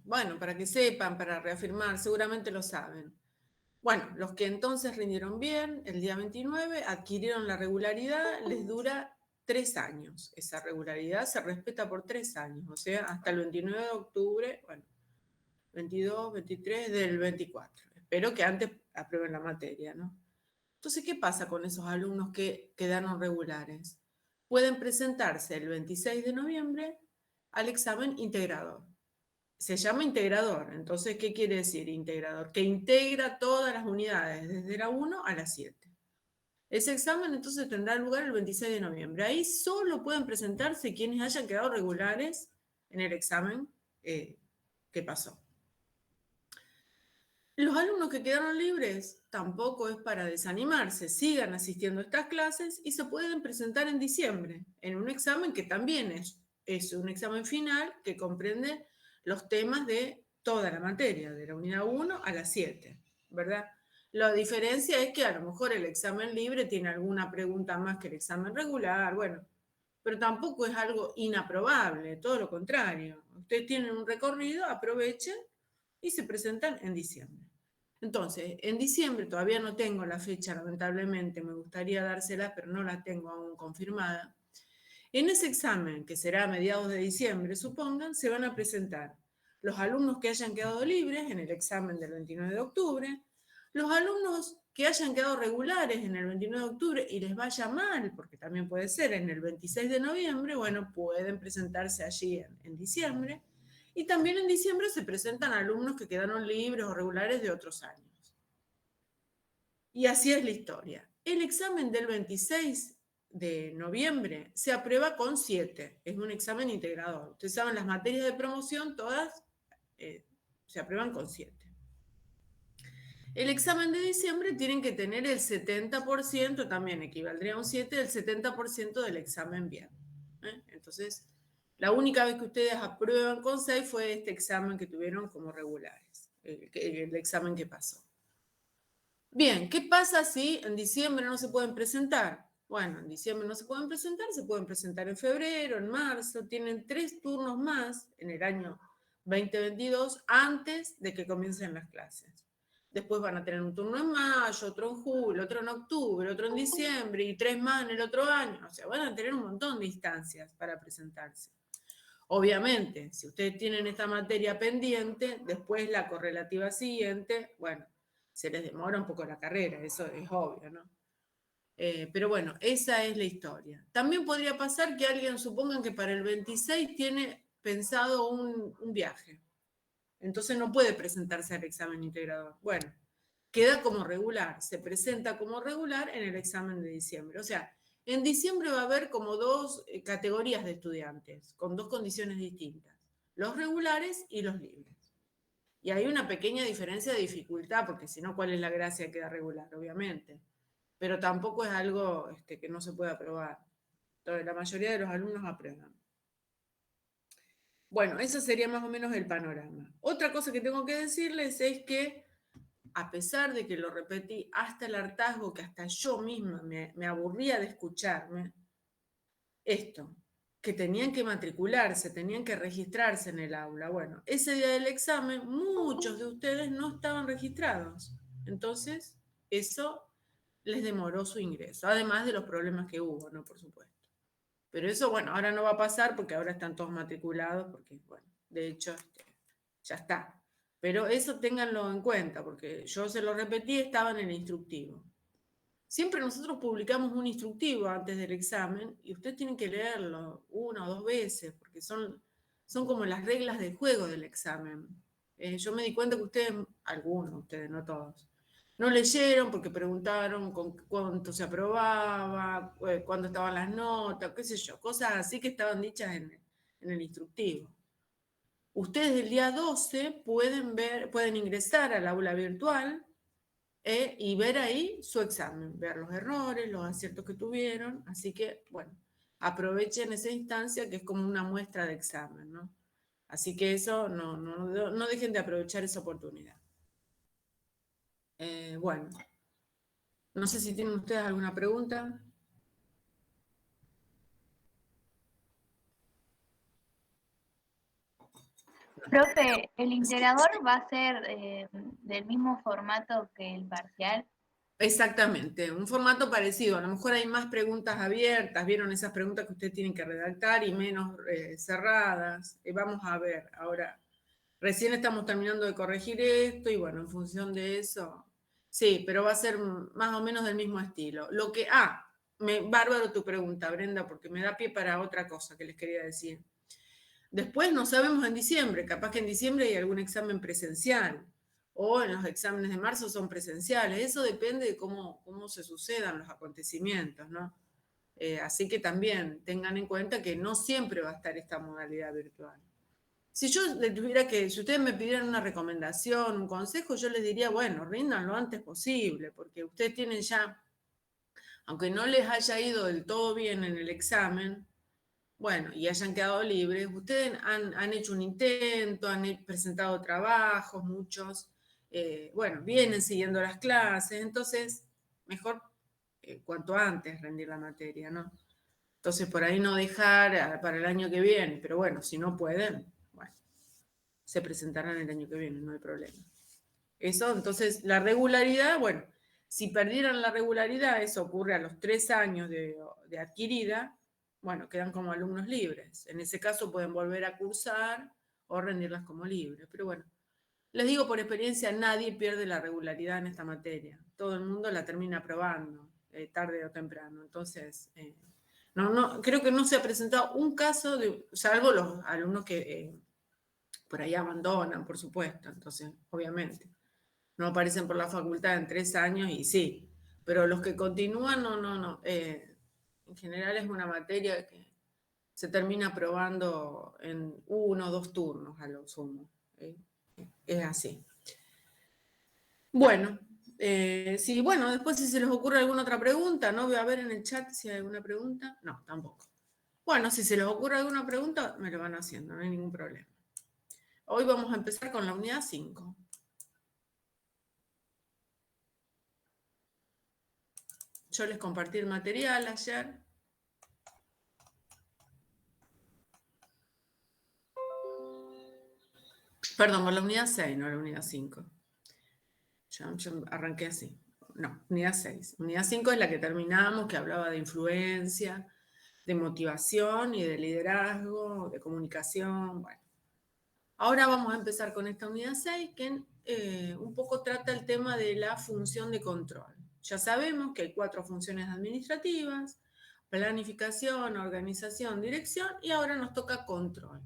Bueno, para que sepan, para reafirmar, seguramente lo saben. Bueno, los que entonces rindieron bien el día 29, adquirieron la regularidad, les dura 3 años. Esa regularidad se respeta por 3 años, o sea, hasta el 29 de octubre, bueno, 22, 23 del 24. Espero que antes aprueben la materia, ¿no? Entonces, ¿qué pasa con esos alumnos que quedaron regulares? Pueden presentarse el 26 de noviembre al examen integrador. Se llama integrador, entonces, ¿qué quiere decir integrador? Que integra todas las unidades, desde la 1 a la 7. Ese examen entonces tendrá lugar el 26 de noviembre. Ahí solo pueden presentarse quienes hayan quedado regulares en el examen que pasó. Los alumnos que quedaron libres tampoco es para desanimarse, sigan asistiendo a estas clases y se pueden presentar en diciembre en un examen que también es un examen final que comprende los temas de toda la materia, de la unidad 1 a la 7, ¿verdad? La diferencia es que a lo mejor el examen libre tiene alguna pregunta más que el examen regular, bueno, pero tampoco es algo inaprobable, todo lo contrario. Ustedes tienen un recorrido, aprovechen y se presentan en diciembre. Entonces, en diciembre todavía no tengo la fecha, lamentablemente, me gustaría dársela, pero no la tengo aún confirmada. En ese examen, que será a mediados de diciembre, supongan, se van a presentar los alumnos que hayan quedado libres en el examen del 29 de octubre, los alumnos que hayan quedado regulares en el 29 de octubre y les vaya mal, porque también puede ser en el 26 de noviembre, bueno, pueden presentarse allí en diciembre. Y también en diciembre se presentan alumnos que quedaron libres o regulares de otros años. Y así es la historia. El examen del 26 de noviembre se aprueba con 7. Es un examen integrador. Ustedes saben, las materias de promoción todas se aprueban con 7. El examen de diciembre tienen que tener el 70%, también equivaldría a un 7, el 70% del examen bien. Entonces, la única vez que ustedes aprueban con 6 fue este examen que tuvieron como regulares, el examen que pasó. Bien, ¿qué pasa si en diciembre no se pueden presentar? Bueno, en diciembre no se pueden presentar en febrero, en marzo, tienen 3 turnos más en el año 2022 antes de que comiencen las clases. Después van a tener un turno en mayo, otro en julio, otro en octubre, otro en diciembre y 3 más en el otro año. O sea, van a tener un montón de instancias para presentarse. Obviamente, si ustedes tienen esta materia pendiente, después la correlativa siguiente, bueno, se les demora un poco la carrera, eso es obvio, ¿no? Pero bueno, esa es la historia. También podría pasar que alguien, supongan que para el 26 tiene pensado un viaje, entonces no puede presentarse al examen integrador. Bueno, queda como regular, se presenta como regular en el examen de diciembre. O sea, en diciembre va a haber como 2 categorías de estudiantes, con 2 condiciones distintas, los regulares y los libres. Y hay una pequeña diferencia de dificultad, porque si no, ¿cuál es la gracia de quedar regular? Obviamente. Pero tampoco es algo que no se pueda aprobar. Entonces, la mayoría de los alumnos aprueban. Bueno, eso sería más o menos el panorama. Otra cosa que tengo que decirles es que, a pesar de que lo repetí hasta el hartazgo, que hasta yo misma me aburría de escucharme, esto, que tenían que matricularse, tenían que registrarse en el aula. Bueno, ese día del examen muchos de ustedes no estaban registrados. Entonces, eso les demoró su ingreso, además de los problemas que hubo, ¿no? Por supuesto. Pero eso, bueno, ahora no va a pasar porque ahora están todos matriculados, porque, bueno, de hecho, ya está. Pero eso ténganlo en cuenta, porque yo se lo repetí, estaba en el instructivo. Siempre nosotros publicamos un instructivo antes del examen y ustedes tienen que leerlo 1 o 2 veces, porque son como las reglas del juego del examen. Yo me di cuenta que ustedes, algunos de ustedes, no todos, no leyeron porque preguntaron con cuánto se aprobaba, cuándo estaban las notas, qué sé yo, cosas así que estaban dichas en el instructivo. Ustedes el día 12 pueden ingresar al aula virtual y ver ahí su examen, ver los errores, los aciertos que tuvieron. Así que, bueno, aprovechen esa instancia que es como una muestra de examen, ¿no? Así que eso, no dejen de aprovechar esa oportunidad. Bueno, no sé si tienen ustedes alguna pregunta. Profe, ¿el integrador va a ser del mismo formato que el parcial? Exactamente, un formato parecido. A lo mejor hay más preguntas abiertas, vieron esas preguntas que ustedes tienen que redactar y menos cerradas. Vamos a ver, ahora, recién estamos terminando de corregir esto y bueno, en función de eso, sí, pero va a ser más o menos del mismo estilo. Bárbaro tu pregunta, Brenda, porque me da pie para otra cosa que les quería decir. Después no sabemos en diciembre, capaz que en diciembre hay algún examen presencial o en los exámenes de marzo son presenciales. Eso depende de cómo se sucedan los acontecimientos, ¿no? Así que también tengan en cuenta que no siempre va a estar esta modalidad virtual. Si si ustedes me pidieran una recomendación, un consejo, yo les diría, bueno, rindan lo antes posible, porque ustedes tienen ya, aunque no les haya ido del todo bien en el examen, bueno, y hayan quedado libres, ustedes han hecho un intento, presentado trabajos, muchos, bueno, vienen siguiendo las clases, entonces mejor cuanto antes rendir la materia, ¿no? Entonces por ahí no dejar para el año que viene, pero bueno, si no pueden, bueno, se presentarán el año que viene, no hay problema. Eso, entonces, la regularidad, bueno, si perdieran la regularidad, eso ocurre a los 3 años de adquirida, bueno, quedan como alumnos libres. En ese caso pueden volver a cursar o rendirlas como libres. Pero bueno, les digo por experiencia, nadie pierde la regularidad en esta materia. Todo el mundo la termina aprobando, tarde o temprano. Entonces, creo que no se ha presentado un caso, salvo los alumnos que por ahí abandonan, por supuesto. Entonces, obviamente no aparecen por la facultad en 3 años y sí, pero los que continúan, no. En general es una materia que se termina aprobando en 1 o 2 turnos a lo sumo. Es así. Bueno, sí, bueno, después si se les ocurre alguna otra pregunta, no voy a ver en el chat si hay alguna pregunta. No, tampoco. Bueno, si se les ocurre alguna pregunta, me lo van haciendo, no hay ningún problema. Hoy vamos a empezar con la unidad 5. Yo les compartí el material ayer. Perdón, con la unidad 6, no la unidad 5. Yo arranqué así. No, unidad 6. Unidad 5 es la que terminamos, que hablaba de influencia, de motivación y de liderazgo, de comunicación. Bueno, ahora vamos a empezar con esta unidad 6, que un poco trata el tema de la función de control. Ya sabemos que hay 4 funciones administrativas: planificación, organización, dirección, y ahora nos toca control.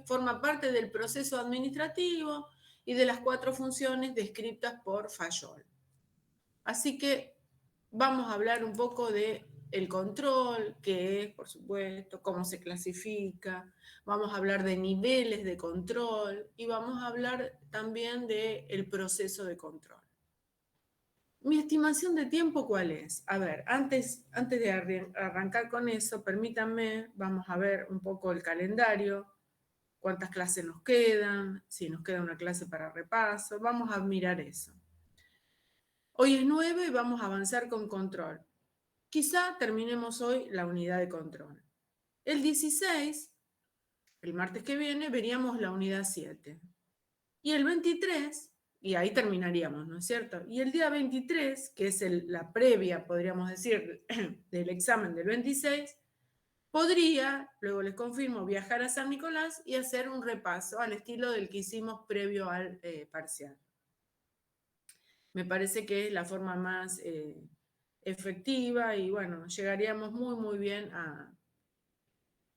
Forma parte del proceso administrativo y de las 4 funciones descritas por Fayol. Así que vamos a hablar un poco de el control, qué es, por supuesto, cómo se clasifica, vamos a hablar de niveles de control y vamos a hablar también del proceso de control. Mi estimación de tiempo, ¿cuál es? A ver, antes de arrancar con eso, permítanme, vamos a ver un poco el calendario, cuántas clases nos quedan, si nos queda una clase para repaso, vamos a mirar eso. Hoy es 9 y vamos a avanzar con control. Quizá terminemos hoy la unidad de control. El 16, el martes que viene, veríamos la unidad 7. Y el 23, y ahí terminaríamos, ¿no es cierto? Y el día 23, que es la previa, podríamos decir, del examen del 26, podría, luego les confirmo, viajar a San Nicolás y hacer un repaso al estilo del que hicimos previo al parcial. Me parece que es la forma más efectiva y bueno, llegaríamos muy bien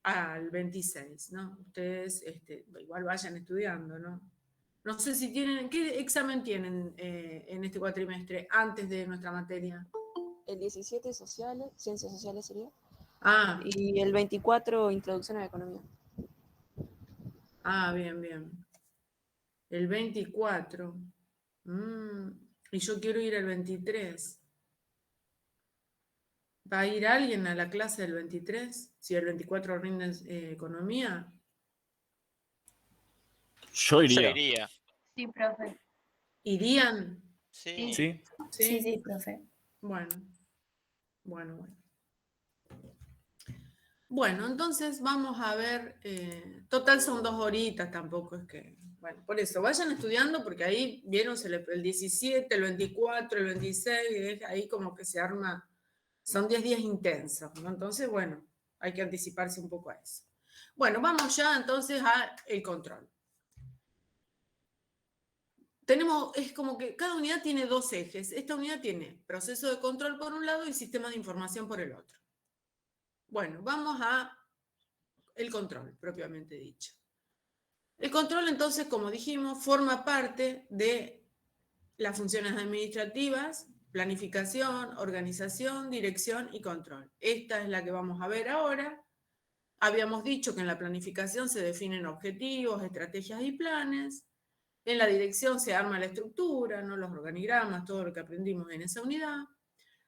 al 26, ¿no? Ustedes igual vayan estudiando, ¿no? No sé si tienen, ¿qué examen tienen en este cuatrimestre antes de nuestra materia? El 17 sociales, ciencias sociales sería. Ah, Y el 24 introducción a la economía. Bien. El 24. Y yo quiero ir el 23. ¿Va a ir alguien a la clase del 23? Si el 24 rinde economía. Yo iría. Sí, profe. ¿Irían? Sí. ¿Sí? Sí, profe. Bueno. Bueno, entonces vamos a ver, total son 2 horitas, tampoco es que, bueno, por eso, vayan estudiando porque ahí vieron el 17, el 24, el 26, ahí como que se arma, son 10 días intensos, ¿no? Entonces, bueno, hay que anticiparse un poco a eso. Bueno, vamos ya entonces al control. Es como que cada unidad tiene 2 ejes. Esta unidad tiene proceso de control por un lado y sistema de información por el otro. Bueno, vamos a el control, propiamente dicho. El control, entonces, como dijimos, forma parte de las funciones administrativas, planificación, organización, dirección y control. Esta es la que vamos a ver ahora. Habíamos dicho que en la planificación se definen objetivos, estrategias y planes. En la dirección se arma la estructura, ¿no? Los organigramas, todo lo que aprendimos en esa unidad.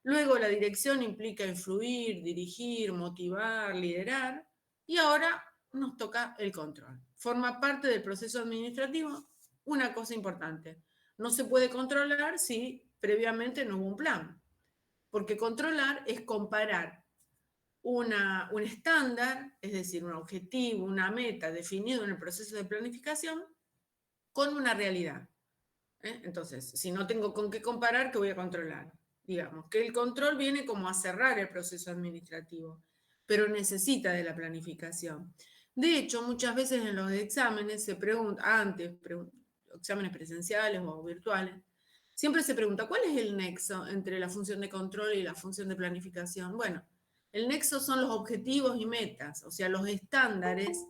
Luego la dirección implica influir, dirigir, motivar, liderar. Y ahora nos toca el control. Forma parte del proceso administrativo. Una cosa importante, no se puede controlar si previamente no hubo un plan. Porque controlar es comparar un estándar, es decir, un objetivo, una meta definido en el proceso de planificación, con una realidad. Entonces, si no tengo con qué comparar, ¿qué voy a controlar? Digamos que el control viene como a cerrar el proceso administrativo, pero necesita de la planificación. De hecho, muchas veces en los exámenes se pregunta, exámenes presenciales o virtuales, siempre se pregunta, ¿cuál es el nexo entre la función de control y la función de planificación? Bueno, el nexo son los objetivos y metas, o sea, los estándares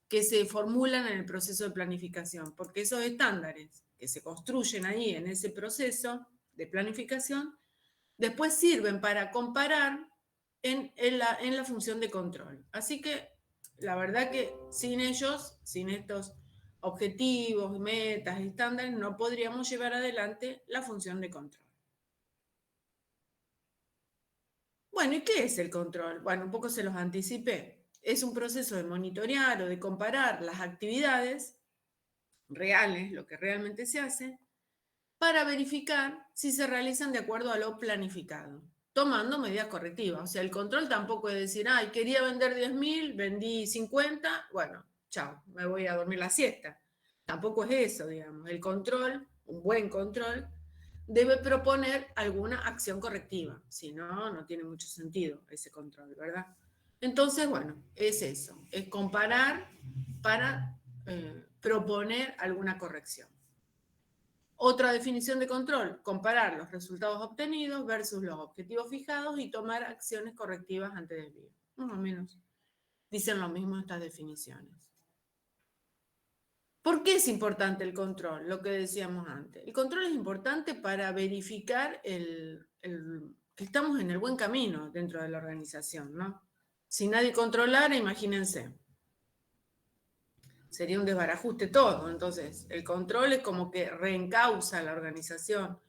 que se formulan en el proceso de planificación, porque esos estándares que se construyen ahí en ese proceso de planificación, después sirven para comparar en la función de control. Así que la verdad que sin ellos, sin estos objetivos, metas, estándares, no podríamos llevar adelante la función de control. Bueno, ¿y qué es el control? Bueno, un poco se los anticipé. Es un proceso de monitorear o de comparar las actividades reales, lo que realmente se hace, para verificar si se realizan de acuerdo a lo planificado, tomando medidas correctivas. O sea, el control tampoco es decir, ay, quería vender 10.000, vendí 50, bueno, chao, me voy a dormir la siesta. Tampoco es eso, digamos. El control, un buen control, debe proponer alguna acción correctiva. Si no, no tiene mucho sentido ese control, ¿verdad? Entonces, bueno, es eso, es comparar para proponer alguna corrección. Otra definición de control, comparar los resultados obtenidos versus los objetivos fijados y tomar acciones correctivas ante desvío. Más o menos dicen lo mismo estas definiciones. ¿Por qué es importante el control? Lo que decíamos antes. El control es importante para verificar que estamos en el buen camino dentro de la organización, ¿no? Si nadie controlara, imagínense, sería un desbarajuste todo. Entonces, el control es como que reencausa la organización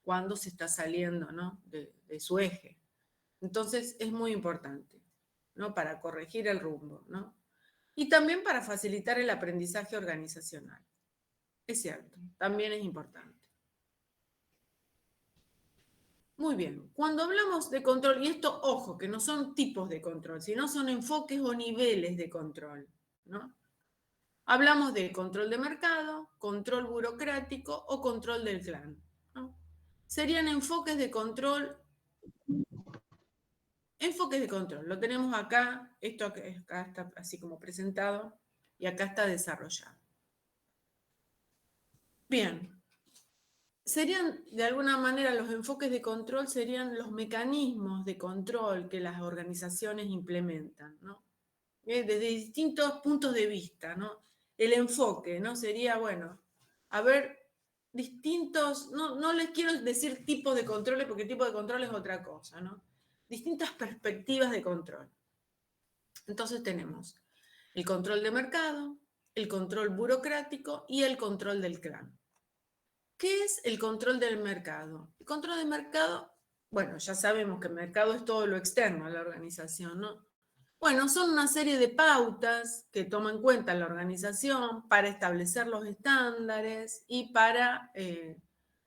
cuando se está saliendo, ¿no? de su eje. Entonces, es muy importante, ¿no? Para corregir el rumbo, ¿no? Y también para facilitar el aprendizaje organizacional. Es cierto, también es importante. Muy bien, cuando hablamos de control, y esto, ojo, que no son tipos de control, sino son enfoques o niveles de control, ¿no? Hablamos de control de mercado, control burocrático o control del clan, ¿no? Serían enfoques de control. Enfoques de control, lo tenemos acá, esto acá está así como presentado y acá está desarrollado. Bien, serían de alguna manera los enfoques de control, serían los mecanismos de control que las organizaciones implementan, ¿no? Desde distintos puntos de vista, ¿no? El enfoque, ¿no? Sería, bueno, a ver, distintos, no les quiero decir tipos de controles porque tipo de control es otra cosa, ¿no? Distintas perspectivas de control. Entonces tenemos el control de mercado, el control burocrático y el control del clan. ¿Qué es el control del mercado? El control del mercado, bueno, ya sabemos que el mercado es todo lo externo a la organización, ¿no? Bueno, son una serie de pautas que toma en cuenta la organización para establecer los estándares y para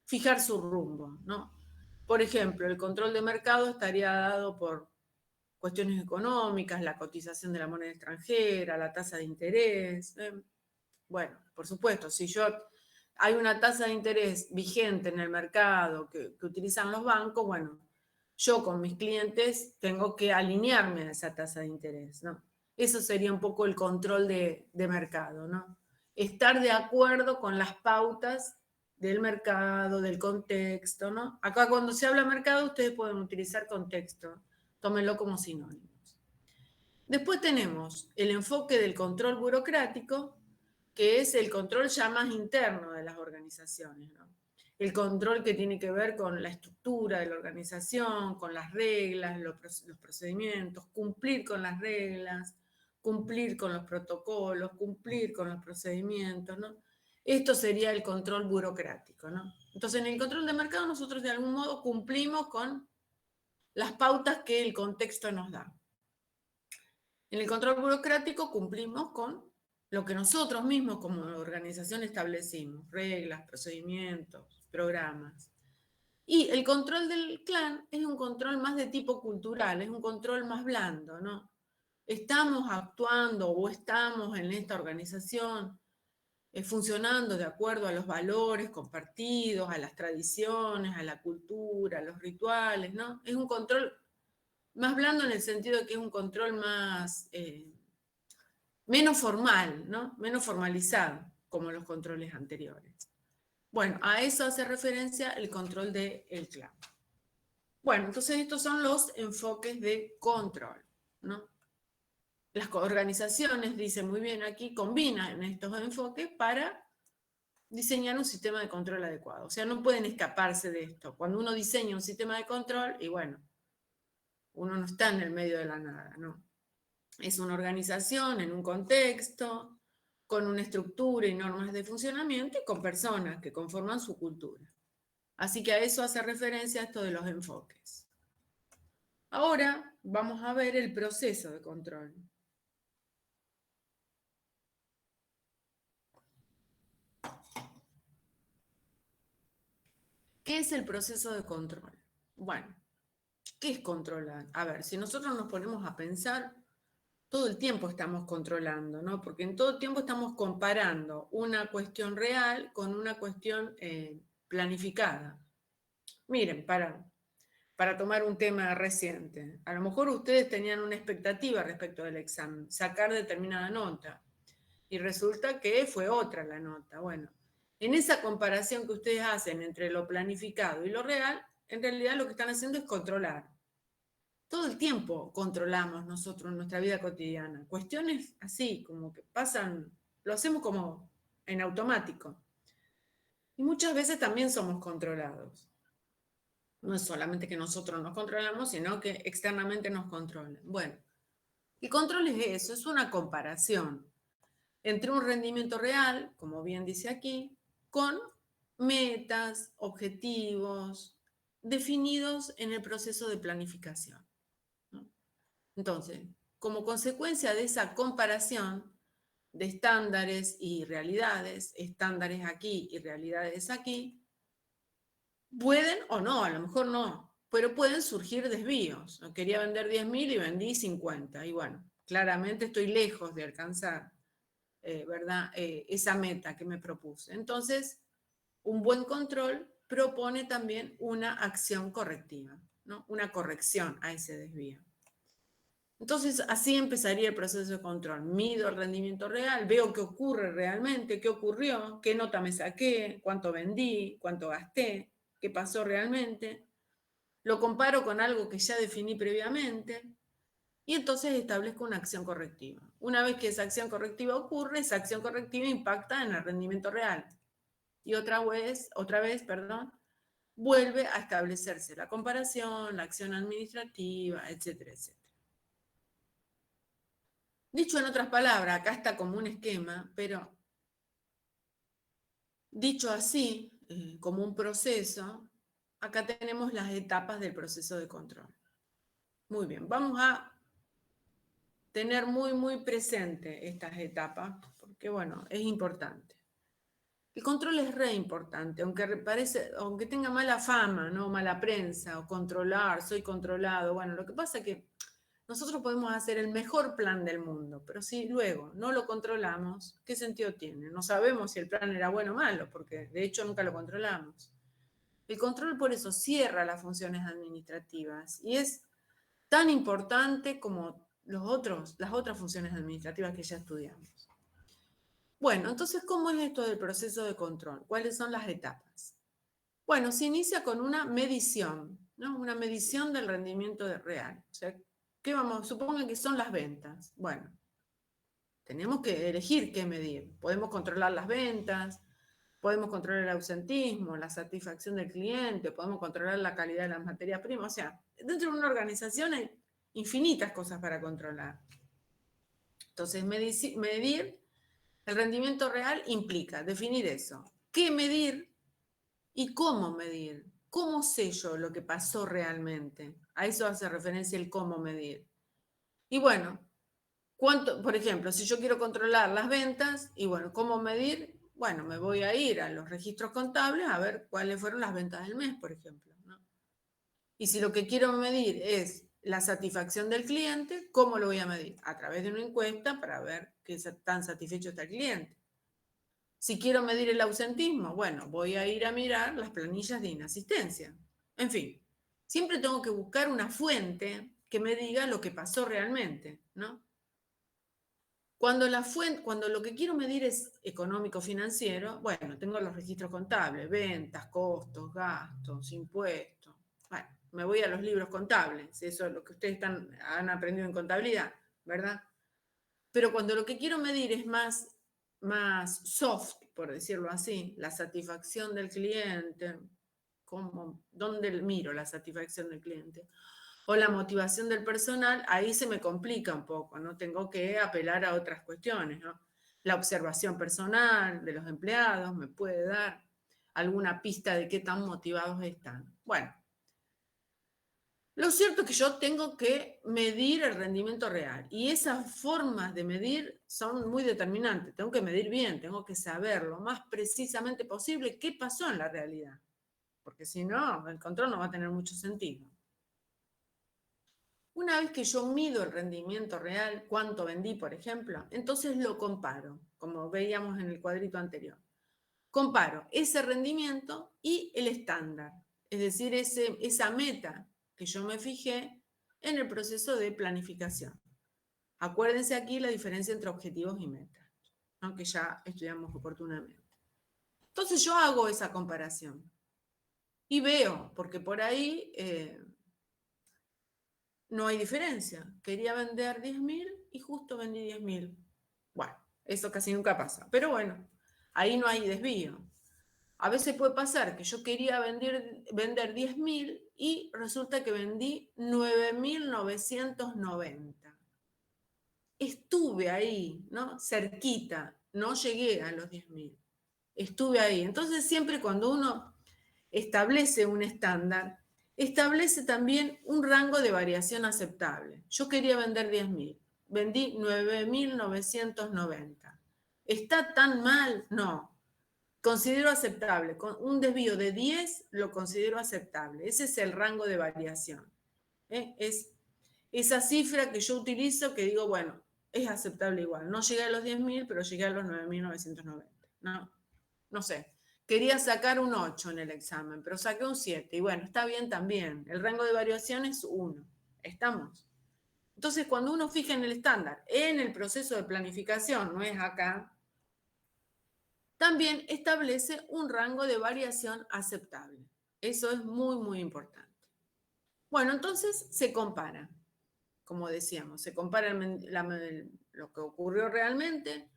fijar su rumbo, ¿no? Por ejemplo, el control de mercado estaría dado por cuestiones económicas, la cotización de la moneda extranjera, la tasa de interés. Bueno, por supuesto, si hay una tasa de interés vigente en el mercado que utilizan los bancos, bueno, yo con mis clientes tengo que alinearme a esa tasa de interés, ¿no? Eso sería un poco el control de mercado, ¿no? Estar de acuerdo con las pautas del mercado, del contexto, ¿no? Acá cuando se habla mercado, ustedes pueden utilizar contexto, tómenlo como sinónimos. Después tenemos el enfoque del control burocrático, que es el control ya más interno de las organizaciones, ¿no? El control que tiene que ver con la estructura de la organización, con las reglas, los procedimientos, cumplir con las reglas, cumplir con los protocolos, cumplir con los procedimientos, ¿no? Esto sería el control burocrático, ¿no? Entonces, en el control de mercado nosotros de algún modo cumplimos con las pautas que el contexto nos da. En el control burocrático cumplimos con lo que nosotros mismos como organización establecimos, reglas, procedimientos, programas. Y el control del clan es un control más de tipo cultural, es un control más blando, ¿no? Estamos actuando o estamos en esta organización funcionando de acuerdo a los valores compartidos, a las tradiciones, a la cultura, a los rituales, ¿no? Es un control más blando en el sentido de que es un control más, menos formal, ¿no? Menos formalizado, como los controles anteriores. Bueno, a eso hace referencia el control del clan. Bueno, entonces estos son los enfoques de control, ¿no? Las organizaciones, dice muy bien aquí, combinan estos enfoques para diseñar un sistema de control adecuado. O sea, no pueden escaparse de esto. Cuando uno diseña un sistema de control, y bueno, uno no está en el medio de la nada, ¿no? Es una organización en un contexto, con una estructura y normas de funcionamiento y con personas que conforman su cultura. Así que a eso hace referencia esto de los enfoques. Ahora vamos a ver el proceso de control. ¿Qué es el proceso de control? Bueno, ¿qué es controlar? A ver, si nosotros nos ponemos a pensar, todo el tiempo estamos controlando, ¿no? Porque en todo el tiempo estamos comparando una cuestión real con una cuestión planificada. Miren, para tomar un tema reciente, a lo mejor ustedes tenían una expectativa respecto del examen, sacar determinada nota, y resulta que fue otra la nota. Bueno, en esa comparación que ustedes hacen entre lo planificado y lo real, en realidad lo que están haciendo es controlar. Todo el tiempo controlamos nosotros en nuestra vida cotidiana. Cuestiones así, como que pasan, lo hacemos como en automático. Y muchas veces también somos controlados. No es solamente que nosotros nos controlamos, sino que externamente nos controlan. Bueno, el control es eso, es una comparación entre un rendimiento real, como bien dice aquí, con metas, objetivos definidos en el proceso de planificación. Entonces, como consecuencia de esa comparación de estándares y realidades, estándares aquí y realidades aquí, pueden o no, a lo mejor no, pero pueden surgir desvíos. Quería vender 10.000 y vendí 50. Y bueno, claramente estoy lejos de alcanzar, ¿verdad? Esa meta que me propuse. Entonces, un buen control propone también una acción correctiva, ¿no? Una corrección a ese desvío. Entonces, así empezaría el proceso de control. Mido el rendimiento real, veo qué ocurre realmente, qué ocurrió, qué nota me saqué, cuánto vendí, cuánto gasté, qué pasó realmente. Lo comparo con algo que ya definí previamente y entonces establezco una acción correctiva. Una vez que esa acción correctiva ocurre, esa acción correctiva impacta en el rendimiento real. Y otra vez, vuelve a establecerse la comparación, la acción administrativa, etcétera, etcétera. Dicho en otras palabras, acá está como un esquema, pero dicho así, como un proceso, acá tenemos las etapas del proceso de control. Muy bien, vamos a tener muy presente estas etapas, porque bueno, es importante. El control es re importante, aunque tenga mala fama, ¿no? Mala prensa, o controlar, soy controlado. Bueno, lo que pasa es que nosotros podemos hacer el mejor plan del mundo, pero si luego no lo controlamos, ¿qué sentido tiene? No sabemos si el plan era bueno o malo, porque de hecho nunca lo controlamos. El control por eso cierra las funciones administrativas y es tan importante como las otras funciones administrativas que ya estudiamos. Bueno, entonces, ¿cómo es esto del proceso de control? ¿Cuáles son las etapas? Bueno, se inicia con una medición, ¿no? Una medición del rendimiento real. O sea, ¿qué vamos? Supongan que son las ventas. Bueno, tenemos que elegir qué medir. Podemos controlar las ventas, podemos controlar el ausentismo, la satisfacción del cliente, podemos controlar la calidad de las materias primas. O sea, dentro de una organización hay infinitas cosas para controlar. Entonces, medir el rendimiento real implica definir eso. ¿Qué medir y cómo medir? ¿Cómo sé yo lo que pasó realmente? A eso hace referencia el cómo medir. Y bueno, por ejemplo, si yo quiero controlar las ventas, y bueno, ¿cómo medir? Bueno, me voy a ir a los registros contables a ver cuáles fueron las ventas del mes, por ejemplo, ¿no? Y si lo que quiero medir es la satisfacción del cliente, ¿cómo lo voy a medir? A través de una encuesta para ver qué tan satisfecho está el cliente. Si quiero medir el ausentismo, bueno, voy a ir a mirar las planillas de inasistencia. En fin, siempre tengo que buscar una fuente que me diga lo que pasó realmente, ¿no? Cuando lo que quiero medir es económico-financiero, bueno, tengo los registros contables, ventas, costos, gastos, impuestos. Bueno, me voy a los libros contables, eso es lo que ustedes han aprendido en contabilidad, ¿verdad? Pero cuando lo que quiero medir es más soft, por decirlo así, la satisfacción del cliente, ¿dónde miro la satisfacción del cliente? O la motivación del personal, ahí se me complica un poco, ¿no? Tengo que apelar a otras cuestiones, ¿no? La observación personal de los empleados me puede dar alguna pista de qué tan motivados están. Bueno, lo cierto es que yo tengo que medir el rendimiento real y esas formas de medir son muy determinantes. Tengo que medir bien, tengo que saber lo más precisamente posible qué pasó en la realidad, porque si no, el control no va a tener mucho sentido. Una vez que yo mido el rendimiento real, cuánto vendí, por ejemplo, entonces lo comparo, como veíamos en el cuadrito anterior. Comparo ese rendimiento y el estándar, es decir, esa meta que yo me fijé en el proceso de planificación. Acuérdense aquí la diferencia entre objetivos y metas, aunque ya estudiamos oportunamente. Entonces yo hago esa comparación y veo, porque por ahí no hay diferencia. Quería vender 10.000 y justo vendí 10.000. Bueno, eso casi nunca pasa, pero bueno, ahí no hay desvío. A veces puede pasar que yo quería vender 10.000 y resulta que vendí 9.990. Estuve ahí, ¿no? Cerquita, no llegué a los 10.000. Estuve ahí. Entonces siempre cuando uno establece un estándar, establece también un rango de variación aceptable. Yo quería vender 10.000, vendí 9.990. ¿Está tan mal? No. Considero aceptable. Con un desvío de 10 lo considero aceptable. Ese es el rango de variación. Es esa cifra que yo utilizo que digo, bueno, es aceptable igual. No llegué a los 10.000, pero llegué a los 9.990. No sé. Quería sacar un 8 en el examen, pero saqué un 7. Y bueno, está bien también. El rango de variación es 1. ¿Estamos? Entonces, cuando uno fija en el estándar, en el proceso de planificación, no es acá, también establece un rango de variación aceptable. Eso es muy, muy importante. Bueno, entonces se compara, como decíamos, se compara lo que ocurrió realmente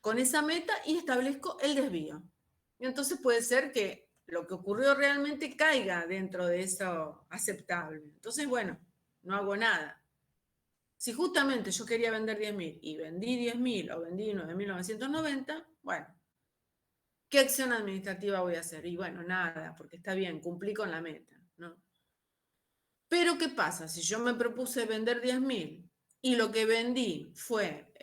con esa meta y establezco el desvío. Y entonces puede ser que lo que ocurrió realmente caiga dentro de eso aceptable. Entonces, bueno, no hago nada. Si justamente yo quería vender 10.000 y vendí 10.000 o vendí 9.990, bueno, ¿qué acción administrativa voy a hacer? Y bueno, nada, porque está bien, cumplí con la meta, ¿no? Pero ¿qué pasa? Si yo me propuse vender 10.000 y lo que vendí fue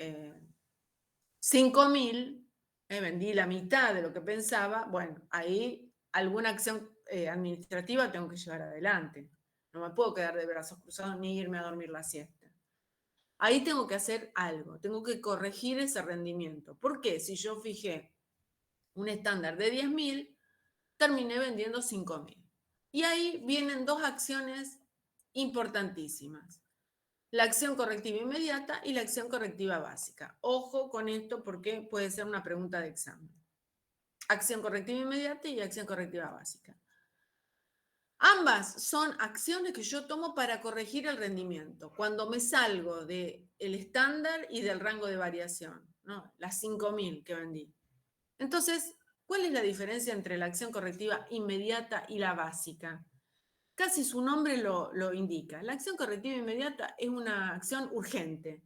5.000, vendí la mitad de lo que pensaba, bueno, ahí alguna acción administrativa tengo que llevar adelante. No me puedo quedar de brazos cruzados ni irme a dormir la siesta. ahí tengo que hacer algo, tengo que corregir ese rendimiento. ¿Por qué? Si yo fijé un estándar de 10.000, terminé vendiendo 5.000. Y ahí vienen dos acciones importantísimas. La acción correctiva inmediata y la acción correctiva básica. Ojo con esto porque puede ser una pregunta de examen. Acción correctiva inmediata y acción correctiva básica. Ambas son acciones que yo tomo para corregir el rendimiento, cuando me salgo del estándar y del rango de variación, ¿no? Las 5.000 que vendí. Entonces, ¿cuál es la diferencia entre la acción correctiva inmediata y la básica? Casi su nombre lo indica. La acción correctiva inmediata es una acción urgente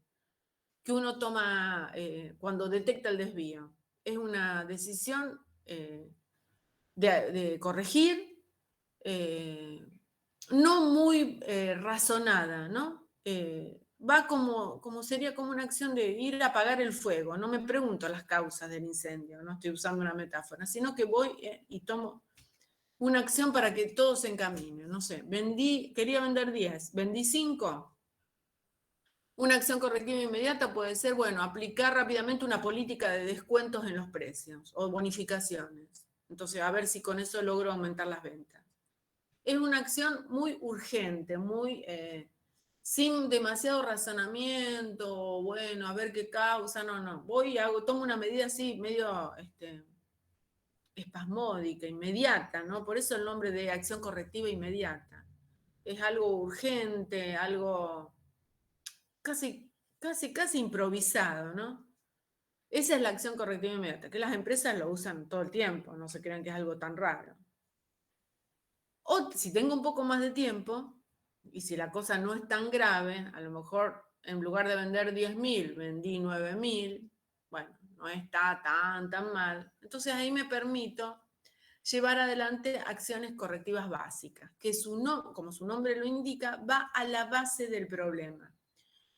que uno toma cuando detecta el desvío. Es una decisión de corregir, no muy razonada, ¿no? Va como sería como una acción de ir a apagar el fuego. No me pregunto las causas del incendio, no estoy usando una metáfora, sino que voy y tomo una acción para que todo se encamine. No sé, quería vender 10, vendí 5. Una acción correctiva inmediata puede ser, bueno, aplicar rápidamente una política de descuentos en los precios o bonificaciones. Entonces, a ver si con eso logro aumentar las ventas. Es una acción muy urgente, muy sin demasiado razonamiento, bueno, a ver qué causa, no. Voy y tomo una medida así, medio espasmódica, inmediata, ¿no? Por eso el nombre de acción correctiva inmediata. Es algo urgente, algo casi improvisado, ¿no? Esa es la acción correctiva inmediata, que las empresas lo usan todo el tiempo, no se crean que es algo tan raro. O si tengo un poco más de tiempo, y si la cosa no es tan grave, a lo mejor en lugar de vender 10.000, vendí 9.000, bueno, no está tan mal. Entonces ahí me permito llevar adelante acciones correctivas básicas, que como su nombre lo indica, va a la base del problema.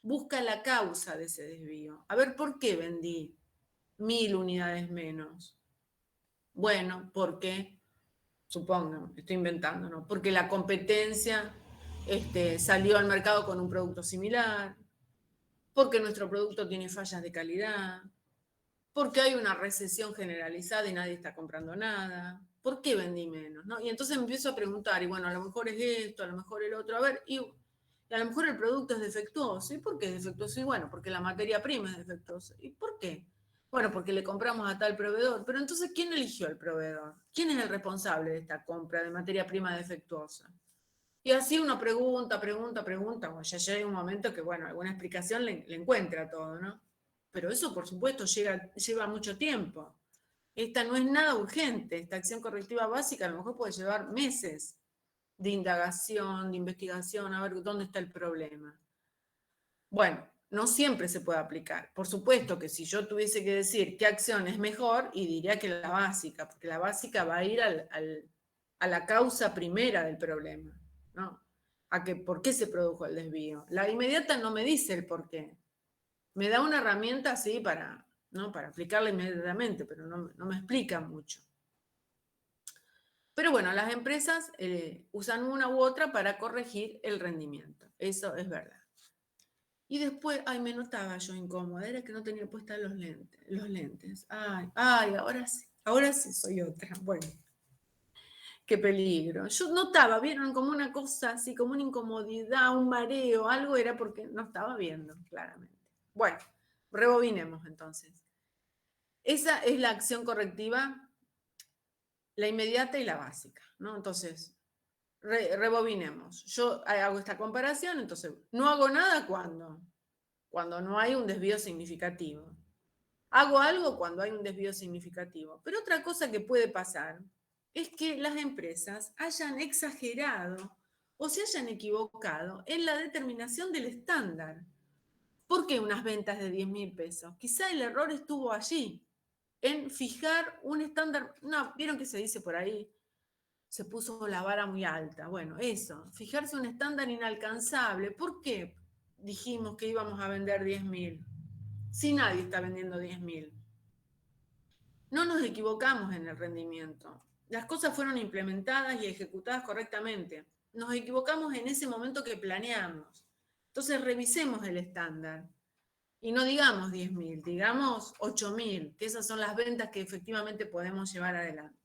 Busca la causa de ese desvío. A ver, ¿por qué vendí 1.000 unidades menos? Bueno, porque, supongo, estoy inventando, ¿no? Porque la competencia salió al mercado con un producto similar, porque nuestro producto tiene fallas de calidad, porque hay una recesión generalizada y nadie está comprando nada. ¿Por qué vendí menos? ¿No? Y entonces me empiezo a preguntar, y bueno, a lo mejor es esto, a lo mejor el otro, a ver, y a lo mejor el producto es defectuoso. ¿Y por qué es defectuoso? Y bueno, porque la materia prima es defectuosa. ¿Y por qué? Bueno, porque le compramos a tal proveedor. Pero entonces, ¿quién eligió el proveedor? ¿Quién es el responsable de esta compra de materia prima defectuosa? Y así uno pregunta, bueno, ya llega un momento que, bueno, alguna explicación le encuentra todo, ¿no? Pero eso, por supuesto, lleva mucho tiempo. Esta no es nada urgente, esta acción correctiva básica a lo mejor puede llevar meses de indagación, de investigación, a ver dónde está el problema. Bueno, no siempre se puede aplicar. Por supuesto que si yo tuviese que decir qué acción es mejor, y diría que la básica, porque la básica va a ir a la causa primera del problema, ¿no? ¿Por qué se produjo el desvío? La inmediata no me dice el por qué. Me da una herramienta así para aplicarla inmediatamente, pero no me explica mucho. Pero bueno, las empresas usan una u otra para corregir el rendimiento. Eso es verdad. Y después, me notaba yo incómoda, era que no tenía puestas los lentes. Ahora sí soy otra. Bueno, qué peligro. Yo notaba, vieron, como una cosa así, como una incomodidad, un mareo, algo era porque no estaba viendo, claramente. Bueno, rebobinemos entonces. Esa es la acción correctiva, la inmediata y la básica, ¿no? Entonces, rebobinemos. Yo hago esta comparación, entonces, no hago nada cuando no hay un desvío significativo. Hago algo cuando hay un desvío significativo. Pero otra cosa que puede pasar es que las empresas hayan exagerado o se hayan equivocado en la determinación del estándar. ¿Por qué unas ventas de 10.000 pesos? Quizá el error estuvo allí, en fijar un estándar. No, ¿vieron qué se dice por ahí? Se puso la vara muy alta. Bueno, eso, fijarse un estándar inalcanzable. ¿Por qué dijimos que íbamos a vender 10.000? Si nadie está vendiendo 10.000. No nos equivocamos en el rendimiento. Las cosas fueron implementadas y ejecutadas correctamente. Nos equivocamos en ese momento que planeamos. Entonces revisemos el estándar. Y no digamos 10.000, digamos 8.000, que esas son las ventas que efectivamente podemos llevar adelante.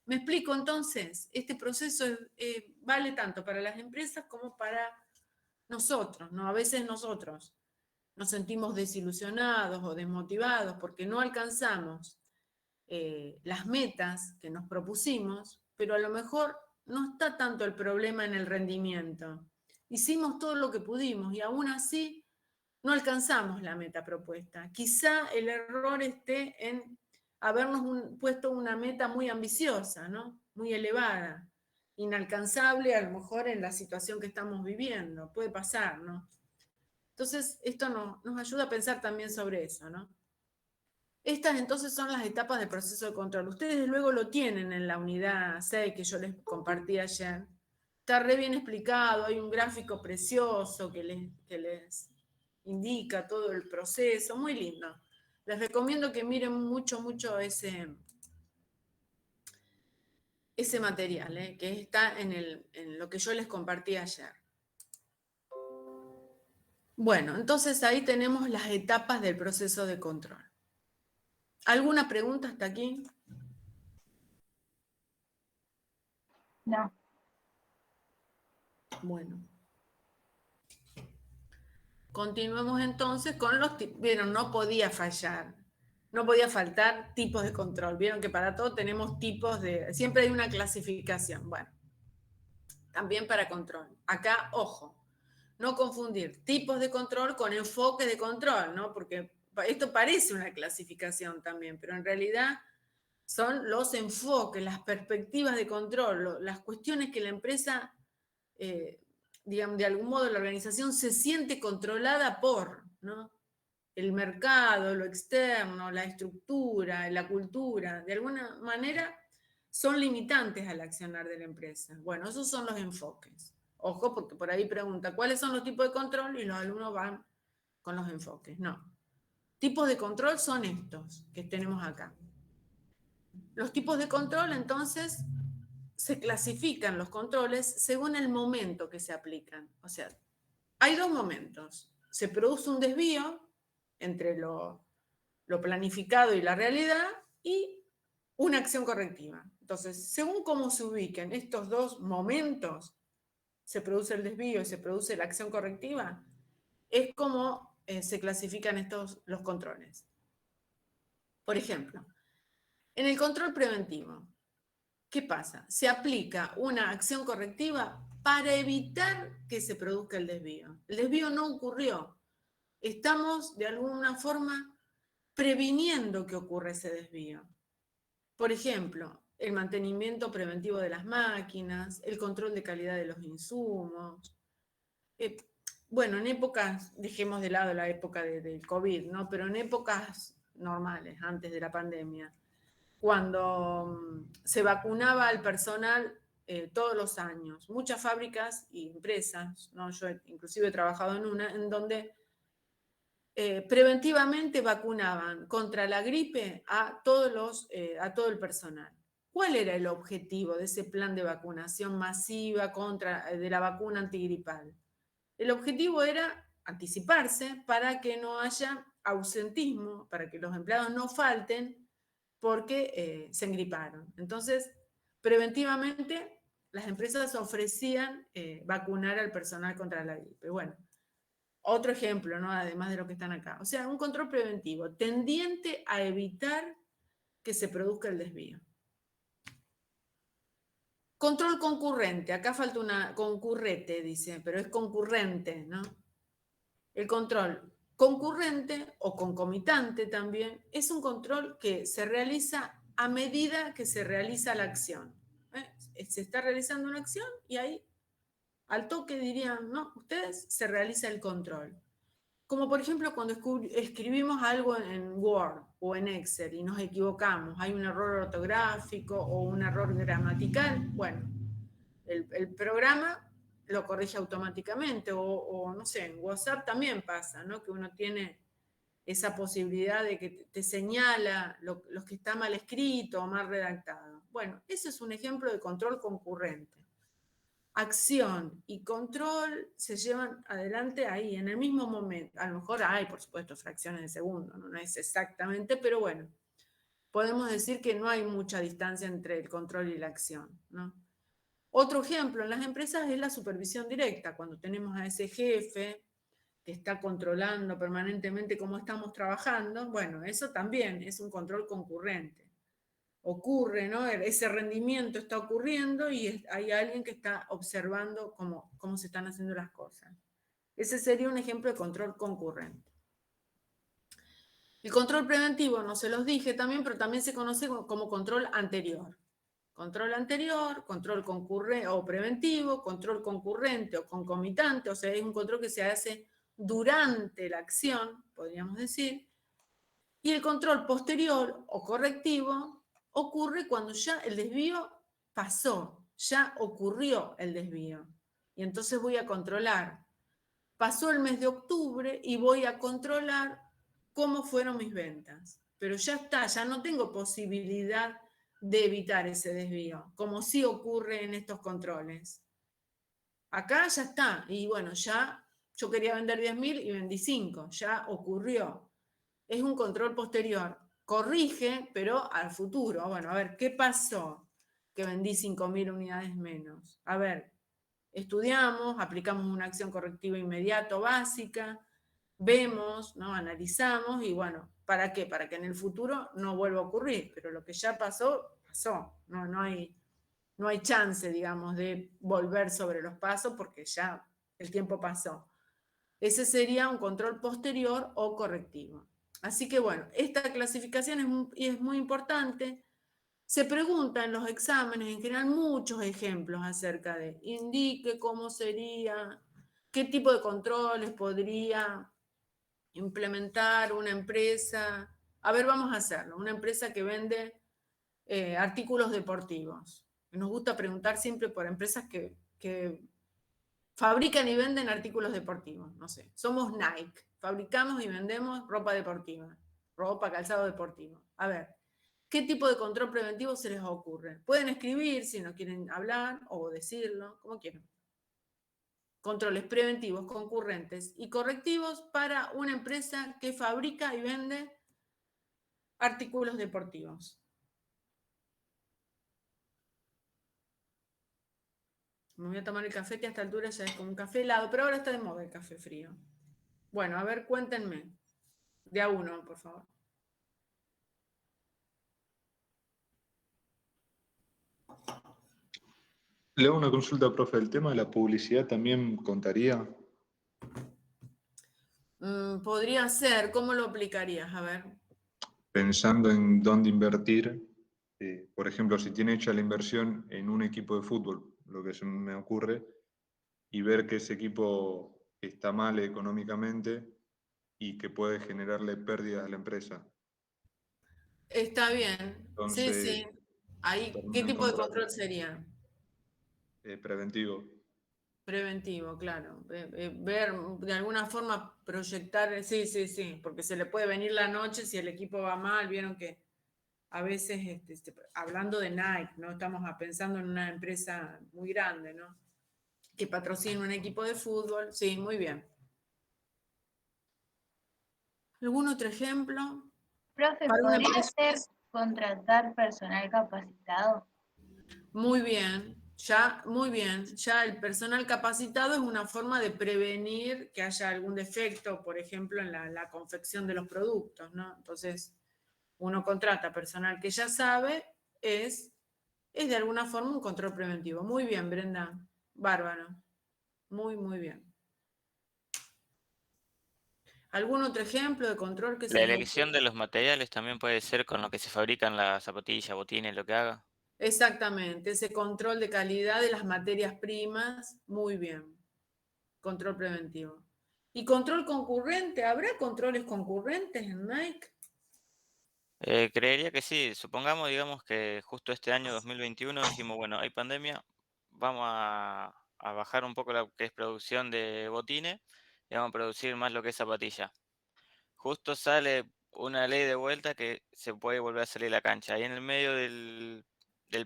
¿Me explico entonces? Este proceso vale tanto para las empresas como para nosotros, ¿no? A veces nosotros nos sentimos desilusionados o desmotivados porque no alcanzamos las metas que nos propusimos, pero a lo mejor no está tanto el problema en el rendimiento. Hicimos todo lo que pudimos y aún así no alcanzamos la meta propuesta. Quizá el error esté en habernos puesto una meta muy ambiciosa, ¿no? Muy elevada, inalcanzable a lo mejor en la situación que estamos viviendo. Puede pasar, ¿no? Entonces, esto nos ayuda a pensar también sobre eso, ¿no? Estas entonces son las etapas del proceso de control. Ustedes luego lo tienen en la unidad 6 que yo les compartí ayer. Está re bien explicado, hay un gráfico precioso que les indica todo el proceso, muy lindo. Les recomiendo que miren mucho ese material, que está en lo que yo les compartí ayer. Bueno, entonces ahí tenemos las etapas del proceso de control. ¿Alguna pregunta hasta aquí? No. Bueno. Continuemos entonces con los tipos. Vieron, no podía fallar. No podía faltar tipos de control. Vieron que para todo tenemos tipos de... Siempre hay una clasificación. Bueno, también para control. Acá, ojo, no confundir tipos de control con enfoques de control, ¿no? Porque esto parece una clasificación también, pero en realidad son los enfoques, las perspectivas de control, las cuestiones que la empresa, digamos, de algún modo la organización se siente controlada por, ¿no? El mercado, lo externo, la estructura, la cultura, de alguna manera son limitantes al accionar de la empresa. Bueno, esos son los enfoques. Ojo, porque por ahí pregunta, ¿cuáles son los tipos de control? Y los alumnos van con los enfoques. No. Tipos de control son estos que tenemos acá. Los tipos de control, entonces, se clasifican los controles según el momento que se aplican. O sea, hay dos momentos. Se produce un desvío entre lo planificado y la realidad y una acción correctiva. Entonces, según cómo se ubiquen estos dos momentos, se produce el desvío y se produce la acción correctiva, es como se clasifican los controles. Por ejemplo, en el control preventivo, ¿qué pasa? Se aplica una acción correctiva para evitar que se produzca el desvío. El desvío no ocurrió. Estamos, de alguna forma, previniendo que ocurra ese desvío. Por ejemplo, el mantenimiento preventivo de las máquinas, el control de calidad de los insumos. Bueno, en épocas, dejemos de lado la época del COVID, ¿no? Pero en épocas normales, antes de la pandemia, cuando se vacunaba al personal todos los años, muchas fábricas y empresas, ¿no? Yo inclusive he trabajado en una, en donde preventivamente vacunaban contra la gripe a todo el personal. ¿Cuál era el objetivo de ese plan de vacunación masiva de la vacuna antigripal? El objetivo era anticiparse para que no haya ausentismo, para que los empleados no falten porque se engriparon. Entonces, preventivamente, las empresas ofrecían vacunar al personal contra la gripe. Bueno, otro ejemplo, ¿no? Además de lo que están acá. O sea, un control preventivo tendiente a evitar que se produzca el desvío. Control concurrente. Acá falta una concurrente, dice, pero es concurrente, ¿no? El control concurrente o concomitante también es un control que se realiza a medida que se realiza la acción. Se está realizando una acción y ahí al toque dirían, no, ustedes se realiza el control. Como por ejemplo cuando escribimos algo en Word o en Excel y nos equivocamos, hay un error ortográfico o un error gramatical, bueno, el programa lo corrige automáticamente o no sé, en WhatsApp también pasa, ¿no? Que uno tiene esa posibilidad de que te señala lo que está mal escrito o mal redactado. Bueno, eso es un ejemplo de control concurrente. acción y control se llevan adelante ahí, en el mismo momento. A lo mejor hay, por supuesto, fracciones de segundo, no es exactamente, pero bueno, podemos decir que no hay mucha distancia entre el control y la acción, ¿no? Otro ejemplo en las empresas es la supervisión directa, cuando tenemos a ese jefe que está controlando permanentemente cómo estamos trabajando, bueno, eso también es un control concurrente. Ocurre, ¿no? Ese rendimiento está ocurriendo y hay alguien que está observando cómo se están haciendo las cosas. Ese sería un ejemplo de control concurrente. El control preventivo, no se los dije también, pero también se conoce como control anterior. Control anterior, control concurrente o preventivo, control concurrente o concomitante, o sea, es un control que se hace durante la acción, podríamos decir, y el control posterior o correctivo ocurre cuando ya el desvío pasó, ya ocurrió el desvío. Y entonces voy a controlar. Pasó el mes de octubre y voy a controlar cómo fueron mis ventas. Pero ya está, ya no tengo posibilidad de evitar ese desvío, como sí ocurre en estos controles. Acá ya está, y bueno, ya yo quería vender 10.000 y vendí 5, ya ocurrió. Es un control posterior, corrige, pero al futuro. Bueno, a ver, ¿qué pasó? Que vendí 5.000 unidades menos. A ver, estudiamos, aplicamos una acción correctiva inmediata básica, vemos, ¿no? Analizamos y bueno, ¿para qué? Para que en el futuro no vuelva a ocurrir, pero lo que ya pasó, pasó. No hay chance, digamos, de volver sobre los pasos porque ya el tiempo pasó. Ese sería un control posterior o correctivo. Así que bueno, esta clasificación es muy importante. Se pregunta en los exámenes en general muchos ejemplos acerca de indique cómo sería, qué tipo de controles podría implementar una empresa. A ver, vamos a hacerlo. Una empresa que vende artículos deportivos. Nos gusta preguntar siempre por empresas que fabrican y venden artículos deportivos. No sé, somos Nike. Fabricamos y vendemos ropa deportiva, ropa, calzado deportivo. A ver, ¿qué tipo de control preventivo se les ocurre? Pueden escribir si no quieren hablar o decirlo, como quieran. Controles preventivos, concurrentes y correctivos para una empresa que fabrica y vende artículos deportivos. Me voy a tomar el café que a esta altura ya es como un café helado, pero ahora está de moda el café frío. Bueno, a ver, cuéntenme. De a uno, por favor. Le hago una consulta, profe. ¿El tema de la publicidad también contaría? Podría ser, ¿cómo lo aplicarías? A ver. Pensando en dónde invertir, por ejemplo, si tiene hecha la inversión en un equipo de fútbol, lo que se me ocurre, y ver que ese equipo está mal económicamente y que puede generarle pérdidas a la empresa. Está bien. Sí, Entonces, sí. Ahí, ¿qué terminan tipo de comprando. control sería? Preventivo. Preventivo, claro. Ver, de alguna forma, proyectar, sí, sí, sí, porque se le puede venir la noche si el equipo va mal. Vieron que a veces, hablando de Nike, ¿no? Estamos pensando en una empresa muy grande, ¿no? Que patrocina un equipo de fútbol. Sí, muy bien. ¿Algún otro ejemplo? Profe, Para una ¿podría empresa. ser contratar personal capacitado? Muy bien, ya, muy bien. Ya el personal capacitado es una forma de prevenir que haya algún defecto, por ejemplo, en la confección de los productos, ¿no? Entonces, uno contrata personal que ya sabe, es de alguna forma un control preventivo. Muy bien, Brenda. Bárbaro. Muy, muy bien. ¿Algún otro ejemplo de control que se La les elección ocurra? de los materiales también puede ser con lo que se fabrican las zapatillas, botines, lo que haga. Exactamente, ese control de calidad de las materias primas, muy bien. Control preventivo. ¿Y control concurrente? ¿Habrá controles concurrentes en Nike? Creería que sí. Supongamos, digamos, que justo este año 2021 dijimos, bueno, hay pandemia, vamos a bajar un poco lo que es producción de botines y vamos a producir más lo que es zapatilla. Justo sale una ley de vuelta que se puede volver a salir a la cancha. Ahí en el medio del